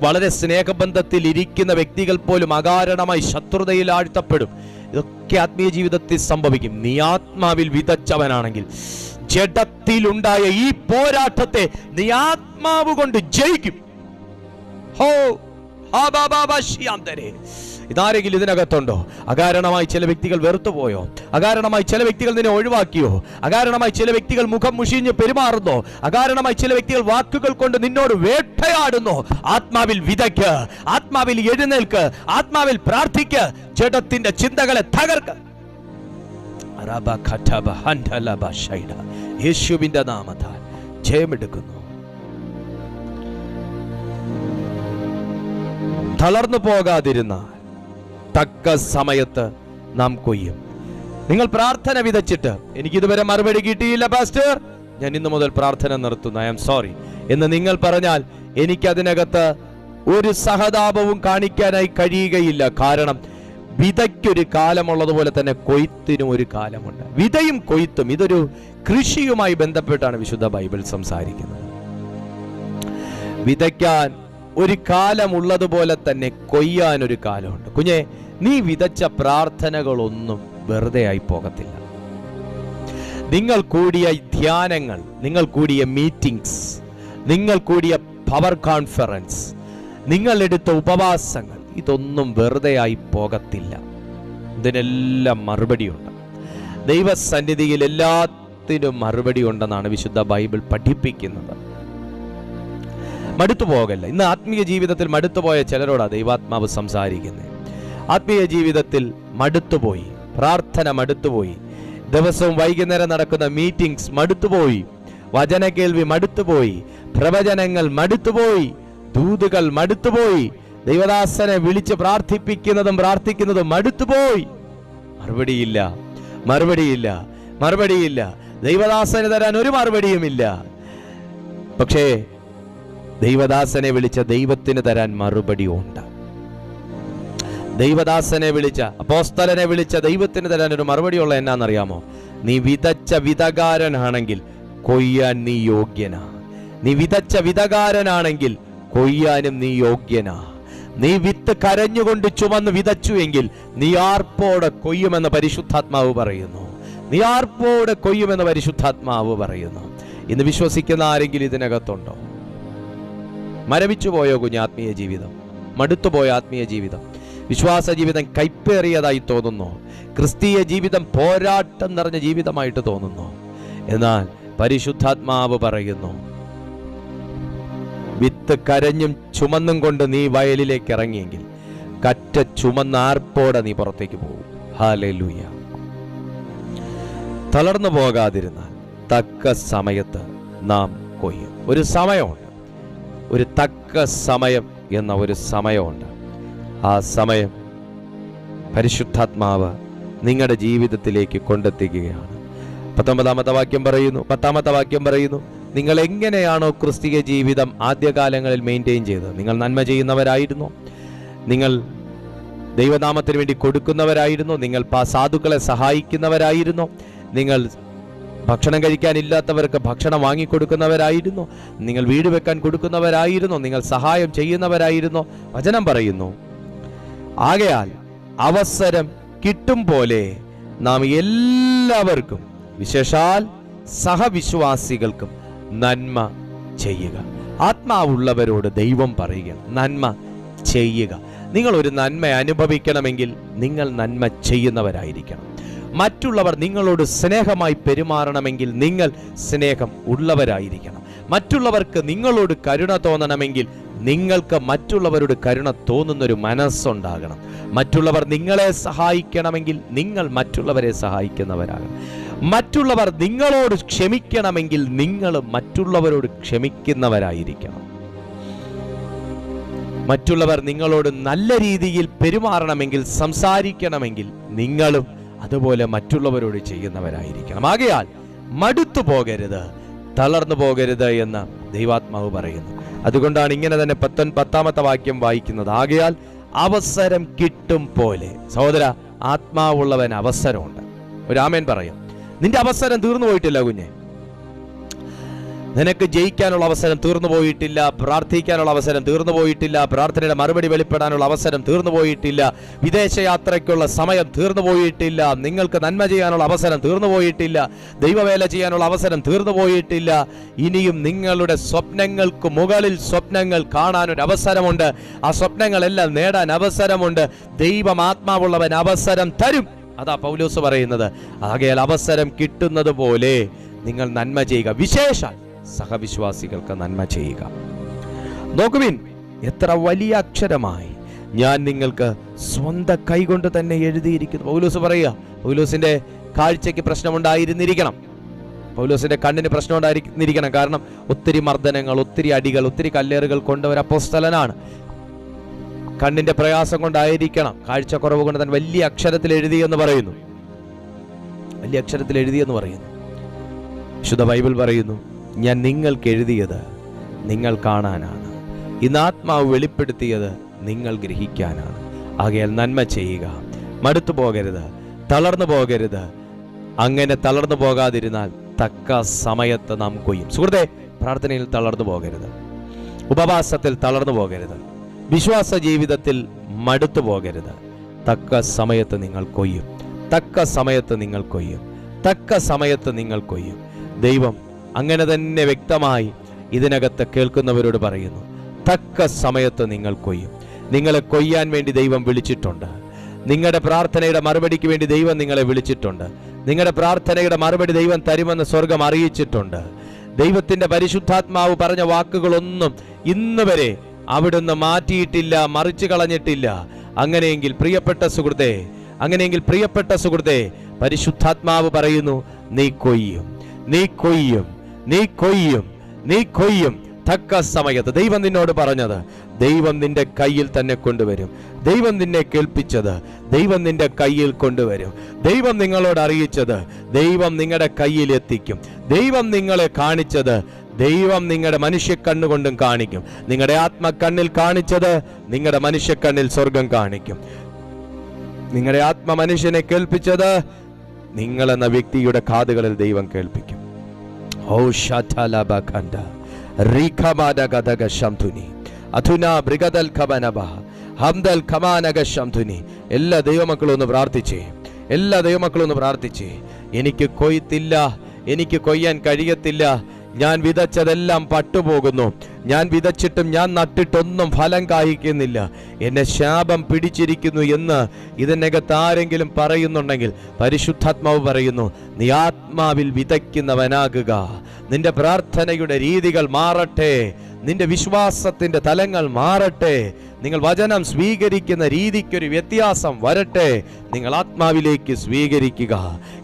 വളരെ സ്നേഹബന്ധത്തിൽ ഇരിക്കുന്ന വ്യക്തികൾ പോലും അകാരണമായി ശത്രുതയിൽ ആഴ്ത്തപ്പെടും. ഇതൊക്കെ ആത്മീയ ജീവിതത്തിൽ സംഭവിക്കും. നീ ആത്മാവിൽ വിതച്ചവനാണെങ്കിൽ ജഡത്തിലുണ്ടായ ഈ പോരാട്ടത്തെ നീ ആത്മാവ് കൊണ്ട് ജയിക്കും. ഇതാരെങ്കിലും ഇതിനകത്തുണ്ടോ? അകാരണമായി ചില വ്യക്തികൾ വെറുത്തുപോയോ? അകാരണമായി ചില വ്യക്തികൾ നിന്നെ ഒഴിവാക്കിയോ? അകാരണമായി ചില വ്യക്തികൾ മുഖം മുഷിഞ്ഞ് പെരുമാറുന്നോ? അകാരണമായി ചില വ്യക്തികൾ വാക്കുകൾ കൊണ്ട് നിന്നോട് വേട്ടയാടുന്നോ? ആത്മാവിൽ വിതയ്ക്ക്, ആത്മാവിൽ എഴുന്നേൽക്ക്, ആത്മാവിൽ പ്രാർത്ഥിക്ക്, ജഡത്തിന്റെ ചിന്തകളെ തകർക്ക്. യേശുവിന്റെ നാമത്താൽ ജയമെടുക്കുന്നു. തളർന്നു പോകാതിരുന്നാൽ തക്ക സമയത്ത് നാം കൊയ്യും. നിങ്ങൾ പ്രാർത്ഥന വിതച്ചിട്ട് എനിക്കിതുവരെ മറുപടി കിട്ടിയില്ല പാസ്റ്റർ, ഞാൻ ഇന്നു മുതൽ പ്രാർത്ഥന നിർത്തുന്നു, ഐ ആം സോറി എന്ന് നിങ്ങൾ പറഞ്ഞാൽ എനിക്കതിനകത്ത് ഒരു സഹതാപവും കാണിക്കാനായി കഴിയുകയില്ല. കാരണം വിതയ്ക്കൊരു കാലമുള്ളതുപോലെ തന്നെ കൊയ്ത്തിനും ഒരു കാലമുണ്ട്. വിതയും കൊയ്ത്തും ഇതൊരു കൃഷിയുമായി ബന്ധപ്പെട്ടാണ് വിശുദ്ധ ബൈബിൾ സംസാരിക്കുന്നത്. വിതയ്ക്കാൻ ഒരു കാലമുള്ളതുപോലെ തന്നെ കൊയ്യാനൊരു കാലമുണ്ട്. കുഞ്ഞെ, നീ വിതച്ച പ്രാർത്ഥനകളൊന്നും വെറുതെ ആയി പോകത്തില്ല. നിങ്ങൾ കൂടിയ ധ്യാനങ്ങൾ, നിങ്ങൾ കൂടിയ മീറ്റിംഗ്സ്, നിങ്ങൾ കൂടിയ പവർ കോൺഫറൻസ്, നിങ്ങൾ എടുത്ത ഉപവാസങ്ങൾ, ഇതൊന്നും വെറുതെ ആയി പോകത്തില്ല. ഇതിനെല്ലാം മറുപടിയുണ്ട്. ദൈവസന്നിധിയിൽ എല്ലാത്തിനും മറുപടി ഉണ്ടെന്നാണ് വിശുദ്ധ ബൈബിൾ പഠിപ്പിക്കുന്നത്. മടുത്തു പോകല്ല. ഇന്ന് ആത്മീയ ജീവിതത്തിൽ മടുത്തുപോയ ചിലരോടാണ് ദൈവാത്മാവ് സംസാരിക്കുന്നത്. ആത്മീയ ജീവിതത്തിൽ മടുത്തുപോയി, പ്രാർത്ഥന മടുത്തുപോയി, ദിവസവും വൈകുന്നേരം നടക്കുന്ന മീറ്റിംഗ്സ് മടുത്തുപോയി, വചന കേൾവി മടുത്തുപോയി, പ്രവചനങ്ങൾ മടുത്തുപോയി, ദൂതുകൾ മടുത്തുപോയി, ദൈവദാസനെ വിളിച്ച് പ്രാർത്ഥിക്കുന്നതും മടുത്തുപോയി. മറുപടിയില്ല, മറുപടിയില്ല, മറുപടിയില്ല. ദൈവദാസന് തരാൻ ഒരു മറുപടിയുമില്ല. പക്ഷേ ദൈവദാസനെ വിളിച്ച ദൈവത്തിന് തരാൻ മറുപടി ഉണ്ട്. ദൈവദാസനെ വിളിച്ച, അപ്പോസ്തലനെ വിളിച്ച ദൈവത്തിന് തരാൻ ഒരു മറുപടിയുള്ള എന്നാന്നറിയാമോ? നീ വിതച്ച വിതകാരനാണെങ്കിൽ കൊയ്യാൻ നീ യോഗ്യനാ. നീ വിതച്ച വിതകാരനാണെങ്കിൽ കൊയ്യാനും നീ യോഗ്യനാ. നീ വിത്ത് കരഞ്ഞുകൊണ്ട് ചുമന്ന് വിതച്ചു എങ്കിൽ നീ ആർപ്പോടെ കൊയ്യുമെന്ന് പരിശുദ്ധാത്മാവ് പറയുന്നു. നീ ആർപ്പോടെ കൊയ്യുമെന്ന് പരിശുദ്ധാത്മാവ് പറയുന്നു. ഇന്ന് വിശ്വസിക്കുന്ന ആരെങ്കിലും ഇതിനകത്തുണ്ടോ? മരവിച്ചു പോയോ കുഞ്ഞ് ആത്മീയ ജീവിതം? മടുത്തുപോയ ആത്മീയ ജീവിതം, വിശ്വാസ ജീവിതം കൈപ്പേറിയതായി തോന്നുന്നു. ക്രിസ്തീയ ജീവിതം പോരാട്ടം നിറഞ്ഞ ജീവിതമായിട്ട് തോന്നുന്നു. എന്നാൽ പരിശുദ്ധാത്മാവ് പറയുന്നു, വിത്ത് കരഞ്ഞും ചുമന്നും കൊണ്ട് നീ വയലിലേക്ക് ഇറങ്ങിയെങ്കിൽ കറ്റ ചുമന്ന ആർപ്പോടെ നീ പുറത്തേക്ക് പോകും. ഹല്ലേലൂയ. തളർന്നു പോകാതിരുന്നാൽ തക്ക സമയത്ത് നാം കൊയ്യും. ഒരു സമയമുണ്ട്, ഒരു തക്ക സമയം എന്ന ഒരു സമയമുണ്ട്. ആ സമയം പരിശുദ്ധാത്മാവ് നിങ്ങളുടെ ജീവിതത്തിലേക്ക് കൊണ്ടെത്തിക്കുകയാണ്. 10ാമത്തെ വാക്യം പറയുന്നു, നിങ്ങൾ എങ്ങനെയാണോ ക്രിസ്തീയ ജീവിതം ആദ്യകാലങ്ങളിൽ മെയിൻറ്റെയിൻ ചെയ്തത്? നിങ്ങൾ നന്മ ചെയ്യുന്നവരായിരുന്നു, നിങ്ങൾ ദൈവനാമത്തിന് വേണ്ടി കൊടുക്കുന്നവരായിരുന്നു, നിങ്ങൾ സാധുക്കളെ സഹായിക്കുന്നവരായിരുന്നു, നിങ്ങൾ ഭക്ഷണം കഴിക്കാനില്ലാത്തവർക്ക് ഭക്ഷണം വാങ്ങിക്കൊടുക്കുന്നവരായിരുന്നു, നിങ്ങൾ വീട് വെക്കാൻ കൊടുക്കുന്നവരായിരുന്നു, നിങ്ങൾ സഹായം ചെയ്യുന്നവരായിരുന്നു. വചനം പറയുന്നു, ആകയാൽ അവസരം കിട്ടും പോലെ നാം എല്ലാവർക്കും, വിശേഷാൽ സഹവിശ്വാസികൾക്കും നന്മ ചെയ്യുക. ആത്മാവുള്ളവരോട് ദൈവം പറയുക, നന്മ ചെയ്യുക. നിങ്ങൾ ഒരു നന്മ അനുഭവിക്കണമെങ്കിൽ നിങ്ങൾ നന്മ ചെയ്യുന്നവരായിരിക്കണം. മറ്റുള്ളവർ നിങ്ങളോട് സ്നേഹമായി പെരുമാറണമെങ്കിൽ നിങ്ങൾ സ്നേഹം ഉള്ളവരായിരിക്കണം. മറ്റുള്ളവർക്ക് നിങ്ങളോട് കരുണ തോന്നണമെങ്കിൽ നിങ്ങൾക്ക് മറ്റുള്ളവരോട് കരുണ തോന്നുന്നൊരു മനസ്സുണ്ടാകണം. മറ്റുള്ളവർ നിങ്ങളെ സഹായിക്കണമെങ്കിൽ നിങ്ങൾ മറ്റുള്ളവരെ സഹായിക്കുന്നവരാകണം. മറ്റുള്ളവർ നിങ്ങളോട് ക്ഷമിക്കണമെങ്കിൽ നിങ്ങൾ മറ്റുള്ളവരോട് ക്ഷമിക്കുന്നവരായിരിക്കണം. മറ്റുള്ളവർ നിങ്ങളോട് നല്ല രീതിയിൽ പെരുമാറണമെങ്കിൽ, സംസാരിക്കണമെങ്കിൽ നിങ്ങളും അതുപോലെ മറ്റുള്ളവരോട് ചെയ്യുന്നവരായിരിക്കണം. ആകയാൽ മടുത്തു പോകരുത്, തളർന്നു പോകരുത് എന്ന് ദൈവാത്മാവ് പറയുന്നു. അതുകൊണ്ടാണ് ഇങ്ങനെ തന്നെ 10ാമത്തെ വാക്യം വായിക്കുന്നത്, ആകയാൽ അവസരം കിട്ടും പോലെ. സഹോദര, ആത്മാവുള്ളവൻ അവസരമുണ്ട്. ഒരു ആമേൻ പറയാം. നിന്റെ അവസരം തീർന്നു പോയിട്ടില്ല കുഞ്ഞെ. നിനക്ക് ജയിക്കാനുള്ള അവസരം തീർന്നു പോയിട്ടില്ല, പ്രാർത്ഥിക്കാനുള്ള അവസരം തീർന്നു പോയിട്ടില്ല, പ്രാർത്ഥനയുടെ മറുപടി വെളിപ്പെടാനുള്ള അവസരം തീർന്നു പോയിട്ടില്ല, വിദേശയാത്രയ്ക്കുള്ള സമയം തീർന്നു പോയിട്ടില്ല, നിങ്ങൾക്ക് നന്മ ചെയ്യാനുള്ള അവസരം തീർന്നു പോയിട്ടില്ല, ദൈവവേല ചെയ്യാനുള്ള അവസരം തീർന്നു പോയിട്ടില്ല. ഇനിയും നിങ്ങളുടെ സ്വപ്നങ്ങൾക്ക് മുകളിൽ സ്വപ്നങ്ങൾ കാണാനൊരു അവസരമുണ്ട്. ആ സ്വപ്നങ്ങളെല്ലാം നേടാൻ അവസരമുണ്ട്. ദൈവം ആത്മാവുള്ളവൻ അവസരം തരും. അതാ പൗലോസ് പറയുന്നത്, ആകയാൽ അവസരം കിട്ടുന്നത് പോലെ നിങ്ങൾ നന്മ ചെയ്യുക, വിശേഷാൽ സഹവിശ്വാസികൾക്ക് നന്മ ചെയ്യുക. നോക്കുവിൻ, എത്ര വലിയ അക്ഷരമായി ഞാൻ നിങ്ങൾക്ക് സ്വന്തം കൈകൊണ്ട് തന്നെ എഴുതിയിരിക്കുന്നു. പൗലോസ് പറയുക, പൗലോസിന്റെ കാഴ്ചയ്ക്ക് പ്രശ്നമുണ്ടായിരുന്നിരിക്കണം, പൗലോസിന്റെ കണ്ണിന് പ്രശ്നമുണ്ടായിരിന്നിരിക്കണം. കാരണം ഒത്തിരി മർദ്ദനങ്ങൾ, ഒത്തിരി അടികൾ, ഒത്തിരി കല്ലേറുകൾ കൊണ്ട് ഒരു അപ്പോസ്തലനാണ്. കണ്ണിന്റെ പ്രയാസം കൊണ്ടായിരിക്കണം, കാഴ്ചക്കുറവ് കൊണ്ട് തന്നെ വലിയ അക്ഷരത്തിൽ എഴുതിയെന്ന് പറയുന്നു. വലിയ അക്ഷരത്തിൽ എഴുതിയെന്ന് പറയുന്നു. വിശുദ്ധ ബൈബിൾ പറയുന്നു, ഞാൻ നിങ്ങൾക്ക് എഴുതിയത് നിങ്ങൾ കാണാനാണ്, ഇന്ന് ആത്മാവ് വെളിപ്പെടുത്തിയത് നിങ്ങൾ ഗ്രഹിക്കാനാണ്. ആകയാൽ നന്മ ചെയ്യുക, മടുത്തു പോകരുത്, തളർന്നു പോകരുത്. അങ്ങനെ തളർന്നു പോകാതിരുന്നാൽ തക്ക സമയത്ത് നാം കൊയ്യും. സുഹൃത്തെ, പ്രാർത്ഥനയിൽ തളർന്നു പോകരുത്. ഉപവാസത്തിൽ തളർന്നു പോകരുത്. വിശ്വാസ ജീവിതത്തിൽ മടുത്തു പോകരുത്. തക്ക സമയത്ത് നിങ്ങൾ കൊയ്യും. തക്ക സമയത്ത് നിങ്ങൾ കൊയ്യും. തക്ക സമയത്ത് നിങ്ങൾ കൊയ്യും. ദൈവം അങ്ങനെ തന്നെ വ്യക്തമായി ഇതിനകത്ത് കേൾക്കുന്നവരോട് പറയുന്നു, തക്ക സമയത്ത് നിങ്ങൾ കൊയ്യും. നിങ്ങളെ കൊയ്യാൻ വേണ്ടി ദൈവം വിളിച്ചിട്ടുണ്ട്. നിങ്ങളുടെ പ്രാർത്ഥനയുടെ മറുപടിക്ക് വേണ്ടി ദൈവം നിങ്ങളെ വിളിച്ചിട്ടുണ്ട്. നിങ്ങളുടെ പ്രാർത്ഥനയുടെ മറുപടി ദൈവം തരുമെന്ന് സ്വർഗം അറിയിച്ചിട്ടുണ്ട്. ദൈവത്തിന്റെ പരിശുദ്ധാത്മാവ് പറഞ്ഞ വാക്കുകളൊന്നും ഇന്ന് വരെ അവിടുന്ന് മാറ്റിയിട്ടില്ല, മറിച്ചു കളഞ്ഞിട്ടില്ല. അങ്ങനെയെങ്കിൽ പ്രിയപ്പെട്ട സുഹൃത്തേ, പരിശുദ്ധാത്മാവ് പറയുന്നു, നീ കൊയ്യും, നീ കൊയ്യും, നീ കൊയ്യും, നീ കൊയ്യും. തക്ക സമയത്ത് ദൈവം നിന്നോട് പറഞ്ഞത് ദൈവം നിന്റെ കയ്യിൽ തന്നെ കൊണ്ടുവരും. ദൈവം നിന്നെ കേൾപ്പിച്ചത് ദൈവം നിന്റെ കയ്യിൽ കൊണ്ടുവരും. ദൈവം നിങ്ങളോട് അറിയിച്ചത് ദൈവം നിങ്ങളുടെ കയ്യിൽ എത്തിക്കും. ദൈവം നിങ്ങളെ കാണിച്ചത് ദൈവം നിങ്ങളുടെ മനുഷ്യക്കണ്ണുകൊണ്ടും കാണിക്കും. നിങ്ങളുടെ ആത്മക്കണ്ണിൽ കാണിച്ചത് നിങ്ങളുടെ മനുഷ്യക്കണ്ണിൽ സ്വർഗം കാണിക്കും. നിങ്ങളുടെ ആത്മ മനുഷ്യനെ കേൾപ്പിച്ചത് നിങ്ങളെന്ന വ്യക്തിയുടെ കാതുകളിൽ ദൈവം കേൾപ്പിക്കും. ഓ ശാഠാലബഖണ്ഡ റീഖമാദഗദഗ ശംധുനി അധുനാ ബ്രിഗദൽ ഖബനബ ഹംദൽ ഖമാനഗ ശംധുനി. എല്ലാ ദൈവമക്കളും ഒന്ന് പ്രാർത്ഥിച്ചേ. എല്ലാ ദൈവമക്കളും ഒന്ന് പ്രാർത്ഥിച്ചേ. എനിക്ക് കൊയ്ത്തില്ല, എനിക്ക് കൊയ്യാൻ കഴിയത്തില്ല, ഞാൻ വിതച്ചതെല്ലാം പട്ടുപോകുന്നു, ഞാൻ വിതച്ചിട്ടും ഞാൻ നട്ടിട്ടൊന്നും ഫലം കായ്ക്കുന്നില്ല, എന്നെ ശാപം പിടിച്ചിരിക്കുന്നു എന്ന് ഇതിനകത്ത് ആരെങ്കിലും പറയുന്നുണ്ടെങ്കിൽ പരിശുദ്ധാത്മാവ് പറയുന്നു, നീ ആത്മാവിൽ വിതയ്ക്കുന്നവനാകുക. നിന്റെ പ്രാർത്ഥനയുടെ രീതികൾ മാറട്ടെ, നിന്റെ വിശ്വാസത്തിന്റെ തലങ്ങൾ മാറട്ടെ, നിങ്ങൾ വചനം സ്വീകരിക്കുന്ന രീതിക്കൊരു വ്യത്യാസം വരട്ടെ. നിങ്ങൾ ആത്മാവിലേക്ക് സ്വീകരിക്കുക.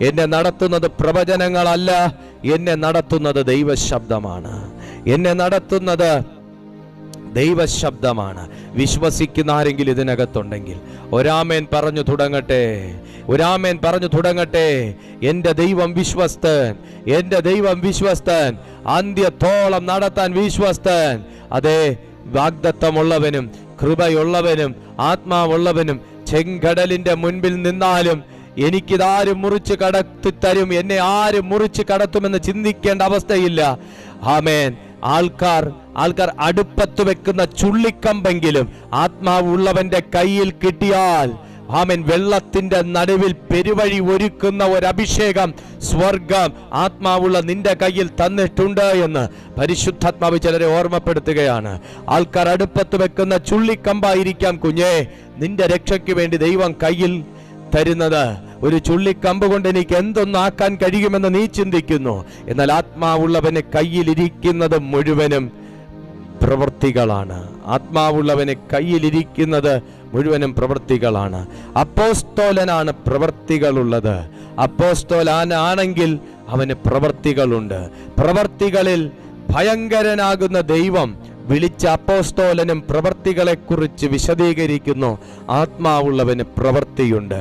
എന്നെ നടത്തുന്നത് പ്രവചനങ്ങളല്ല, എന്നെ നടത്തുന്നത് ദൈവശബ്ദമാണ്. എന്നെ നടത്തുന്നത് ദൈവശബ്ദമാണ്. വിശ്വസിക്കുന്ന ആരെങ്കിലും ഇതിനകത്തുണ്ടെങ്കിൽ ഒരാമേൻ പറഞ്ഞു തുടങ്ങട്ടെ, ഒരാമേൻ പറഞ്ഞു തുടങ്ങട്ടെ. എൻ്റെ ദൈവം വിശ്വസ്തൻ, എൻ്റെ ദൈവം വിശ്വസ്തൻ, അന്ത്യത്തോളം നടത്താൻ വിശ്വസ്തൻ. അതേ, വാഗ്ദത്തമുള്ളവനും കൃപയുള്ളവനും ആത്മാവുള്ളവനും ചെങ്കടലിന്റെ മുൻപിൽ നിന്നാലും എനിക്കിതാരും മുറിച്ച് കടത്തിത്തരും, എന്നെ ആരും മുറിച്ച് കടത്തുമെന്ന് ചിന്തിക്കേണ്ട അവസ്ഥയില്ല. ആമേൻ. ആൾക്കാർ അടുപ്പത്ത് വെക്കുന്ന ചുള്ളിക്കമ്പെങ്കിലും ആത്മാവുള്ളവന്റെ കയ്യിൽ കിട്ടിയാൽ, ആമേൻ, വെള്ളത്തിന്റെ നടുവിൽ പെരുവഴി ഒരുക്കുന്ന ഒരു അഭിഷേകം സ്വർഗം ആത്മാവുള്ള നിന്റെ കയ്യിൽ തന്നിട്ടുണ്ട് എന്ന് പരിശുദ്ധാത്മാവ് ചിലരെ ഓർമ്മപ്പെടുത്തുകയാണ്. ആൾക്കാർ അടുപ്പത്ത് വെക്കുന്ന ചുള്ളിക്കമ്പായിരിക്കാം കുഞ്ഞേ നിന്റെ രക്ഷയ്ക്ക് വേണ്ടി ദൈവം കയ്യിൽ തരുന്നത്. ഒരു ചുള്ളിക്കമ്പ് കൊണ്ട് എനിക്ക് എന്തൊന്നാക്കാൻ കഴിയുമെന്ന് നീ ചിന്തിക്കുന്നു. എന്നാൽ ആത്മാവുള്ളവന് കയ്യിലിരിക്കുന്നത് മുഴുവനും പ്രവൃത്തികളാണ്. ആത്മാവുള്ളവന് കയ്യിലിരിക്കുന്നത് മുഴുവനും പ്രവൃത്തികളാണ്. അപ്പോസ്തോലനാണ് പ്രവൃത്തികളുള്ളത്. അപ്പോസ്തോലനാണെങ്കിൽ അവന് പ്രവൃത്തികളുണ്ട്. പ്രവൃത്തികളിൽ ഭയങ്കരനാകുന്ന ദൈവം വിളിച്ച അപ്പോസ്തോലനും പ്രവൃത്തികളെക്കുറിച്ച് വിശദീകരിക്കുന്നു. ആത്മാവുള്ളവന് പ്രവൃത്തിയുണ്ട്.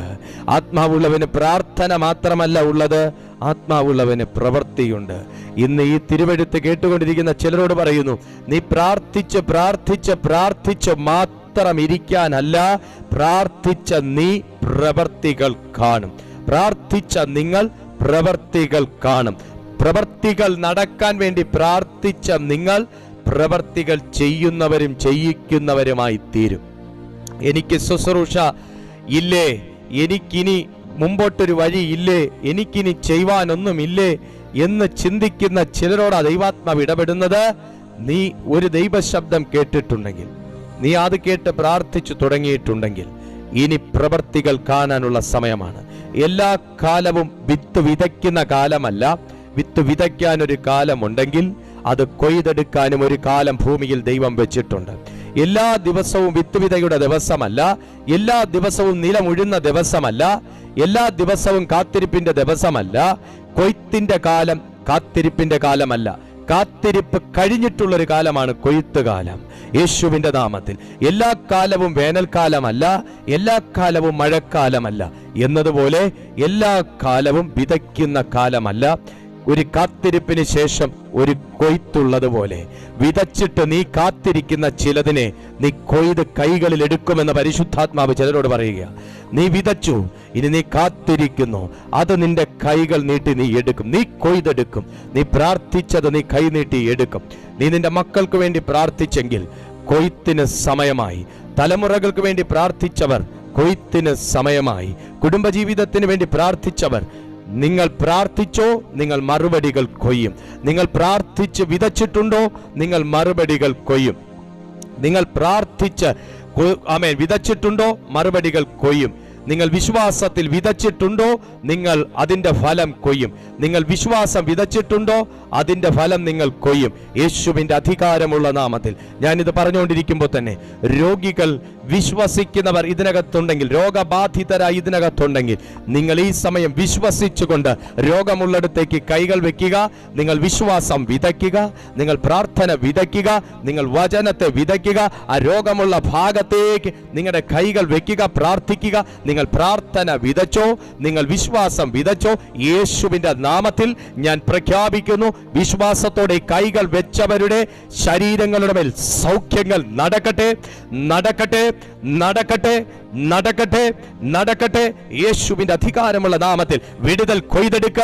ആത്മാവുള്ളവന് പ്രാർത്ഥന മാത്രമല്ല ഉള്ളത്, ആത്മാവുള്ളവന് പ്രവൃത്തിയുണ്ട്. ഇന്ന് ഈ തിരുവെഴുത്ത് കേട്ടുകൊണ്ടിരിക്കുന്ന ചിലരോട് പറയുന്നു, നീ പ്രാർത്ഥിച്ച് പ്രാർത്ഥിച്ച് പ്രാർത്ഥിച്ച് മാത്രം ഇരിക്കാനല്ല, പ്രാർത്ഥിച്ച നീ പ്രവൃത്തികൾ കാണും. പ്രാർത്ഥിച്ച നിങ്ങൾ പ്രവൃത്തികൾ കാണും. പ്രവൃത്തികൾ നടക്കാൻ വേണ്ടി പ്രാർത്ഥിച്ച നിങ്ങൾ പ്രവൃത്തികൾ ചെയ്യുന്നവരും ചെയ്യിക്കുന്നവരുമായി തീരും. എനിക്ക് ശുശ്രൂഷ ഇല്ലേ, എനിക്കിനി മുമ്പോട്ടൊരു വഴി ഇല്ലേ, എനിക്കിനി ചെയ്യുവാനൊന്നുമില്ലേ എന്ന് ചിന്തിക്കുന്ന ചിലരോടാ ദൈവാത്മാവ് ഇടപെടുന്നത്. നീ ഒരു ദൈവശബ്ദം കേട്ടിട്ടുണ്ടെങ്കിൽ, നീ അത് കേട്ട് പ്രാർത്ഥിച്ചു തുടങ്ങിയിട്ടുണ്ടെങ്കിൽ, ഇനി പ്രവൃത്തികൾ കാണാനുള്ള സമയമാണ്. എല്ലാ കാലവും വിത്ത് വിതയ്ക്കുന്ന കാലമല്ല. വിത്ത് വിതയ്ക്കാൻ ഒരു കാലമുണ്ടെങ്കിൽ അത് കൊയ്തെടുക്കാനും ഒരു കാലം ഭൂമിയിൽ ദൈവം വെച്ചിട്ടുണ്ട്. എല്ലാ ദിവസവും വിത്ത് വിതയുടെ ദിവസമല്ല, എല്ലാ ദിവസവും നിലമുഴുന്ന ദിവസമല്ല, എല്ലാ ദിവസവും കാത്തിരിപ്പിന്റെ ദിവസമല്ല. കൊയ്ത്തിന്റെ കാലം കാത്തിരിപ്പിന്റെ കാലമല്ല. കാത്തിരിപ്പ് കഴിഞ്ഞിട്ടുള്ളൊരു കാലമാണ് കൊയ്ത്ത് കാലം. യേശുവിന്റെ നാമത്തിൽ എല്ലാ കാലവും വേനൽക്കാലമല്ല, എല്ലാ കാലവും മഴക്കാലമല്ല എന്നതുപോലെ എല്ലാ കാലവും വിതയ്ക്കുന്ന കാലമല്ല. ഒരു കാത്തിരിപ്പിന് ശേഷം ഒരു കൊയ്ത്തുള്ളതുപോലെ വിതച്ചിട്ട് നീ കാത്തിരിക്കുന്ന ചിലതിനെ നീ കൊയ്ത് കൈകളിൽ എടുക്കുമെന്ന് പരിശുദ്ധാത്മാവ് ചിലരോട് പറയുക. നീ വിതച്ചു, ഇനി നീ കാത്തിരിക്കുന്നു, അത് നിന്റെ കൈകൾ നീട്ടി നീ എടുക്കും, നീ കൊയ്തെടുക്കും. നീ പ്രാർത്ഥിച്ചത് നീ കൈ നീട്ടി എടുക്കും. നീ നിന്റെ മക്കൾക്ക് വേണ്ടി പ്രാർത്ഥിച്ചെങ്കിൽ കൊയ്ത്തിന് സമയമായി. തലമുറകൾക്ക് വേണ്ടി പ്രാർത്ഥിച്ചവർ കൊയ്ത്തിന് സമയമായി. കുടുംബജീവിതത്തിന് വേണ്ടി പ്രാർത്ഥിച്ചവർ, നിങ്ങൾ പ്രാർത്ഥിച്ചോ, നിങ്ങൾ മറുപടികൾ കൊയ്യും. നിങ്ങൾ പ്രാർത്ഥിച്ച് വിതച്ചിട്ടുണ്ടോ, നിങ്ങൾ മറുപടികൾ കൊയ്യും. നിങ്ങൾ പ്രാർത്ഥിച്ച് വിതച്ചിട്ടുണ്ടോ, മറുപടികൾ കൊയ്യും. നിങ്ങൾ വിശ്വാസത്തിൽ വിതച്ചിട്ടുണ്ടോ, നിങ്ങൾ അതിൻ്റെ ഫലം കൊയ്യും. നിങ്ങൾ വിശ്വാസം വിതച്ചിട്ടുണ്ടോ, അതിൻ്റെ ഫലം നിങ്ങൾ കൊയ്യും. യേശുവിൻ്റെ അധികാരമുള്ള നാമത്തിൽ ഞാനിത് പറഞ്ഞുകൊണ്ടിരിക്കുമ്പോൾ തന്നെ രോഗികൾ വിശ്വസിക്കുന്നവർ ഇതിനകത്തുണ്ടെങ്കിൽ, രോഗബാധിതരായി ഇതിനകത്തുണ്ടെങ്കിൽ, നിങ്ങൾ ഈ സമയം വിശ്വസിച്ചുകൊണ്ട് രോഗമുള്ളിടത്തേക്ക് കൈകൾ വെക്കുക. നിങ്ങൾ വിശ്വാസം വിതയ്ക്കുക, നിങ്ങൾ പ്രാർത്ഥന വിതയ്ക്കുക, നിങ്ങൾ വചനത്തെ വിതയ്ക്കുക. ആ രോഗമുള്ള ഭാഗത്തേക്ക് നിങ്ങളുടെ കൈകൾ വെക്കുക, പ്രാർത്ഥിക്കുക. നിങ്ങൾ പ്രാർത്ഥന വിതച്ചോ, നിങ്ങൾ വിശ്വാസം വിതച്ചോ, യേശുവിൻ്റെ നാമത്തിൽ ഞാൻ പ്രഖ്യാപിക്കുന്നു, വിശ്വാസത്തോടെ കൈകൾ വെച്ചവരുടെ ശരീരങ്ങളുടെ മേൽ സൗഖ്യങ്ങൾ നടക്കട്ടെ, നടക്കട്ടെ, നടക്കട്ടെ, നടക്കട്ടെ, നടക്കട്ടെ. യേശുവിൻ്റെ അധികാരമുള്ള നാമത്തിൽ വിടുതൽ കൊയ്തെടുക്ക,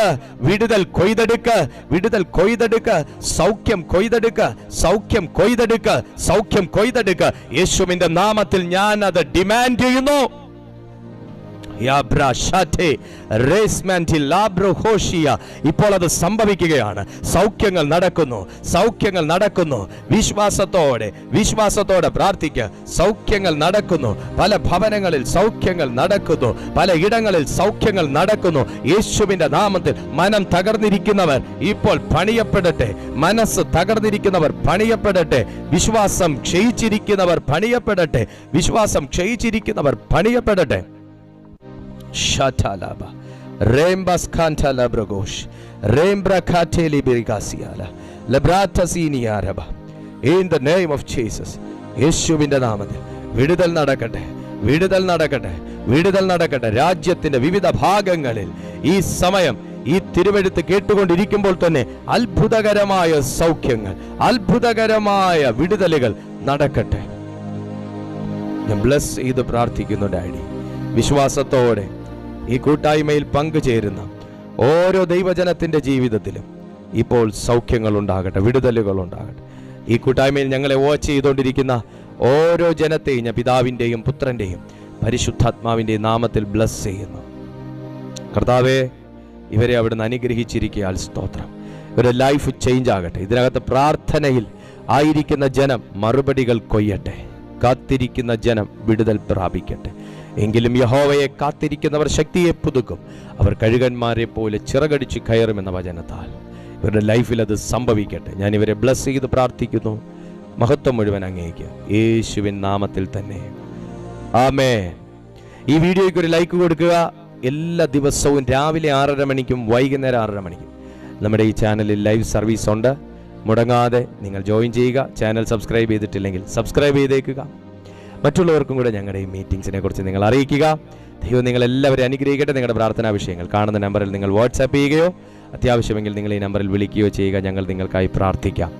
വിടുതൽ കൊയ്തെടുക്ക, വിടുതൽ കൊയ്തെടുക്ക, സൗഖ്യം കൊയ്തെടുക്ക, സൗഖ്യം കൊയ്തെടുക്ക, സൗഖ്യം കൊയ്തെടുക്ക. യേശുവിൻ്റെ നാമത്തിൽ ഞാൻ അത് ഡിമാൻഡ് ചെയ്യുന്നു. ഇപ്പോൾ അത് സംഭവിക്കുകയാണ്. സൗഖ്യങ്ങൾ നടക്കുന്നു, സൗഖ്യങ്ങൾ നടക്കുന്നു. വിശ്വാസത്തോടെ, വിശ്വാസത്തോടെ പ്രാർത്ഥിക്കുക. സൗഖ്യങ്ങൾ നടക്കുന്നു. പല ഭവനങ്ങളിൽ സൗഖ്യങ്ങൾ നടക്കുന്നു, പല ഇടങ്ങളിൽ സൗഖ്യങ്ങൾ നടക്കുന്നു. യേശുവിൻ്റെ നാമത്തിൽ മനം തകർന്നിരിക്കുന്നവർ ഇപ്പോൾ പണിയപ്പെടട്ടെ, മനസ്സ് തകർന്നിരിക്കുന്നവർ പണിയപ്പെടട്ടെ, വിശ്വാസം ക്ഷയിച്ചിരിക്കുന്നവർ പണിയപ്പെടട്ടെ, വിശ്വാസം ക്ഷയിച്ചിരിക്കുന്നവർ പണിയപ്പെടട്ടെ. Shatalaba Rembas Cantala Bragosh Rembra Cateli Birgasiala Labrata Siniaraba. In the name of Jesus, യേശുവിൻ്റെ നാമത്തിൽ വിടുതൽ നടക്കട്ടെ, വിടുതൽ നടക്കട്ടെ, വിടുതൽ നടക്കട്ടെ. രാജ്യത്തിൻ്റെ വിവിധ ഭാഗങ്ങളിൽ ഈ സമയം ഈ തിരുവെഴുത്ത് കേട്ടുകൊണ്ടിരിക്കുമ്പോൾ തന്നെ അത്ഭുതകരമായ സൗഖ്യങ്ങൾ, അത്ഭുതകരമായ വിടുതലുകൾ നടക്കട്ടെ. ഞാൻ ബ്ലസ് ചെയ്ത് പ്രാർത്ഥിക്കുന്നു ഡാഡി. വിശ്വാസത്തോടെ ഈ കൂട്ടായ്മയിൽ പങ്കുചേരുന്ന ഓരോ ദൈവജനത്തിൻ്റെ ജീവിതത്തിലും ഇപ്പോൾ സൗഖ്യങ്ങൾ ഉണ്ടാകട്ടെ, വിടുതലുകൾ ഉണ്ടാകട്ടെ. ഈ കൂട്ടായ്മയിൽ ഞങ്ങളെ വാച്ച് ചെയ്തുകൊണ്ടിരിക്കുന്ന ഓരോ ജനത്തെയും ഞാൻ പിതാവിൻ്റെയും പുത്രൻ്റെയും പരിശുദ്ധാത്മാവിൻ്റെയും നാമത്തിൽ ബ്ലസ് ചെയ്യുന്നു. കർത്താവേ, ഇവരെ അവിടുന്ന് അനുഗ്രഹിച്ചിരിക്കുകയാൽ സ്തോത്രം. ഇവരുടെ ലൈഫ് ചേഞ്ച് ആകട്ടെ. ഇതിനകത്ത് പ്രാർത്ഥനയിൽ ആയിരിക്കുന്ന ജനം മറുപടികൾ കൊയ്യട്ടെ, കാത്തിരിക്കുന്ന ജനം വിടുതൽ പ്രാപിക്കട്ടെ. എങ്കിലും യഹോവയെ കാത്തിരിക്കുന്നവർ ശക്തിയെ പുതുക്കും, അവർ കഴുകന്മാരെ പോലെ ചിറകടിച്ച് കയറുമെന്ന വചനത്താൽ ഇവരുടെ ലൈഫിൽ അത് സംഭവിക്കട്ടെ. ഞാൻ ഇവരെ ബ്ലസ് ചെയ്ത് പ്രാർത്ഥിക്കുന്നു. മഹത്വം മുഴുവൻ അങ്ങേക്ക് യേശുവിൻ നാമത്തിൽ തന്നെ, ആമേൻ. ഈ വീഡിയോയ്ക്ക് ഒരു ലൈക്ക് കൊടുക്കുക. എല്ലാ ദിവസവും രാവിലെ 6:30 മണിക്കും വൈകുന്നേരം 6:30 മണിക്കും നമ്മുടെ ഈ ചാനലിൽ ലൈവ് സർവീസ് ഉണ്ട്. മുടങ്ങാതെ നിങ്ങൾ ജോയിൻ ചെയ്യുക. ചാനൽ സബ്സ്ക്രൈബ് ചെയ്തിട്ടില്ലെങ്കിൽ സബ്സ്ക്രൈബ് ചെയ്തേക്കുക. മറ്റുള്ളവർക്കും കൂടെ ഞങ്ങളുടെ ഈ മീറ്റിംഗ്സിനെ കുറിച്ച് നിങ്ങൾ അറിയിക്കുക. ദൈവം നിങ്ങളെല്ലാവരും അനുഗ്രഹിക്കട്ടെ. നിങ്ങളുടെ പ്രാർത്ഥനാ വിഷയങ്ങൾ കാണുന്ന നമ്പറിൽ നിങ്ങൾ വാട്സാപ്പ് ചെയ്യുകയോ അത്യാവശ്യമെങ്കിൽ നിങ്ങൾ ഈ നമ്പറിൽ വിളിക്കുകയോ ചെയ്യുക. ഞങ്ങൾ നിങ്ങൾക്കായി പ്രാർത്ഥിക്കാം.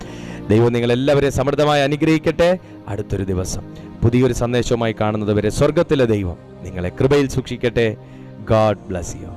ദൈവം നിങ്ങളെല്ലാവരെയും സമൃദ്ധമായി അനുഗ്രഹിക്കട്ടെ. അടുത്തൊരു ദിവസം പുതിയൊരു സന്ദേശവുമായി കാണുന്നത് വരെ സ്വർഗത്തിലെ ദൈവം നിങ്ങളെ കൃപയിൽ സൂക്ഷിക്കട്ടെ. God bless you.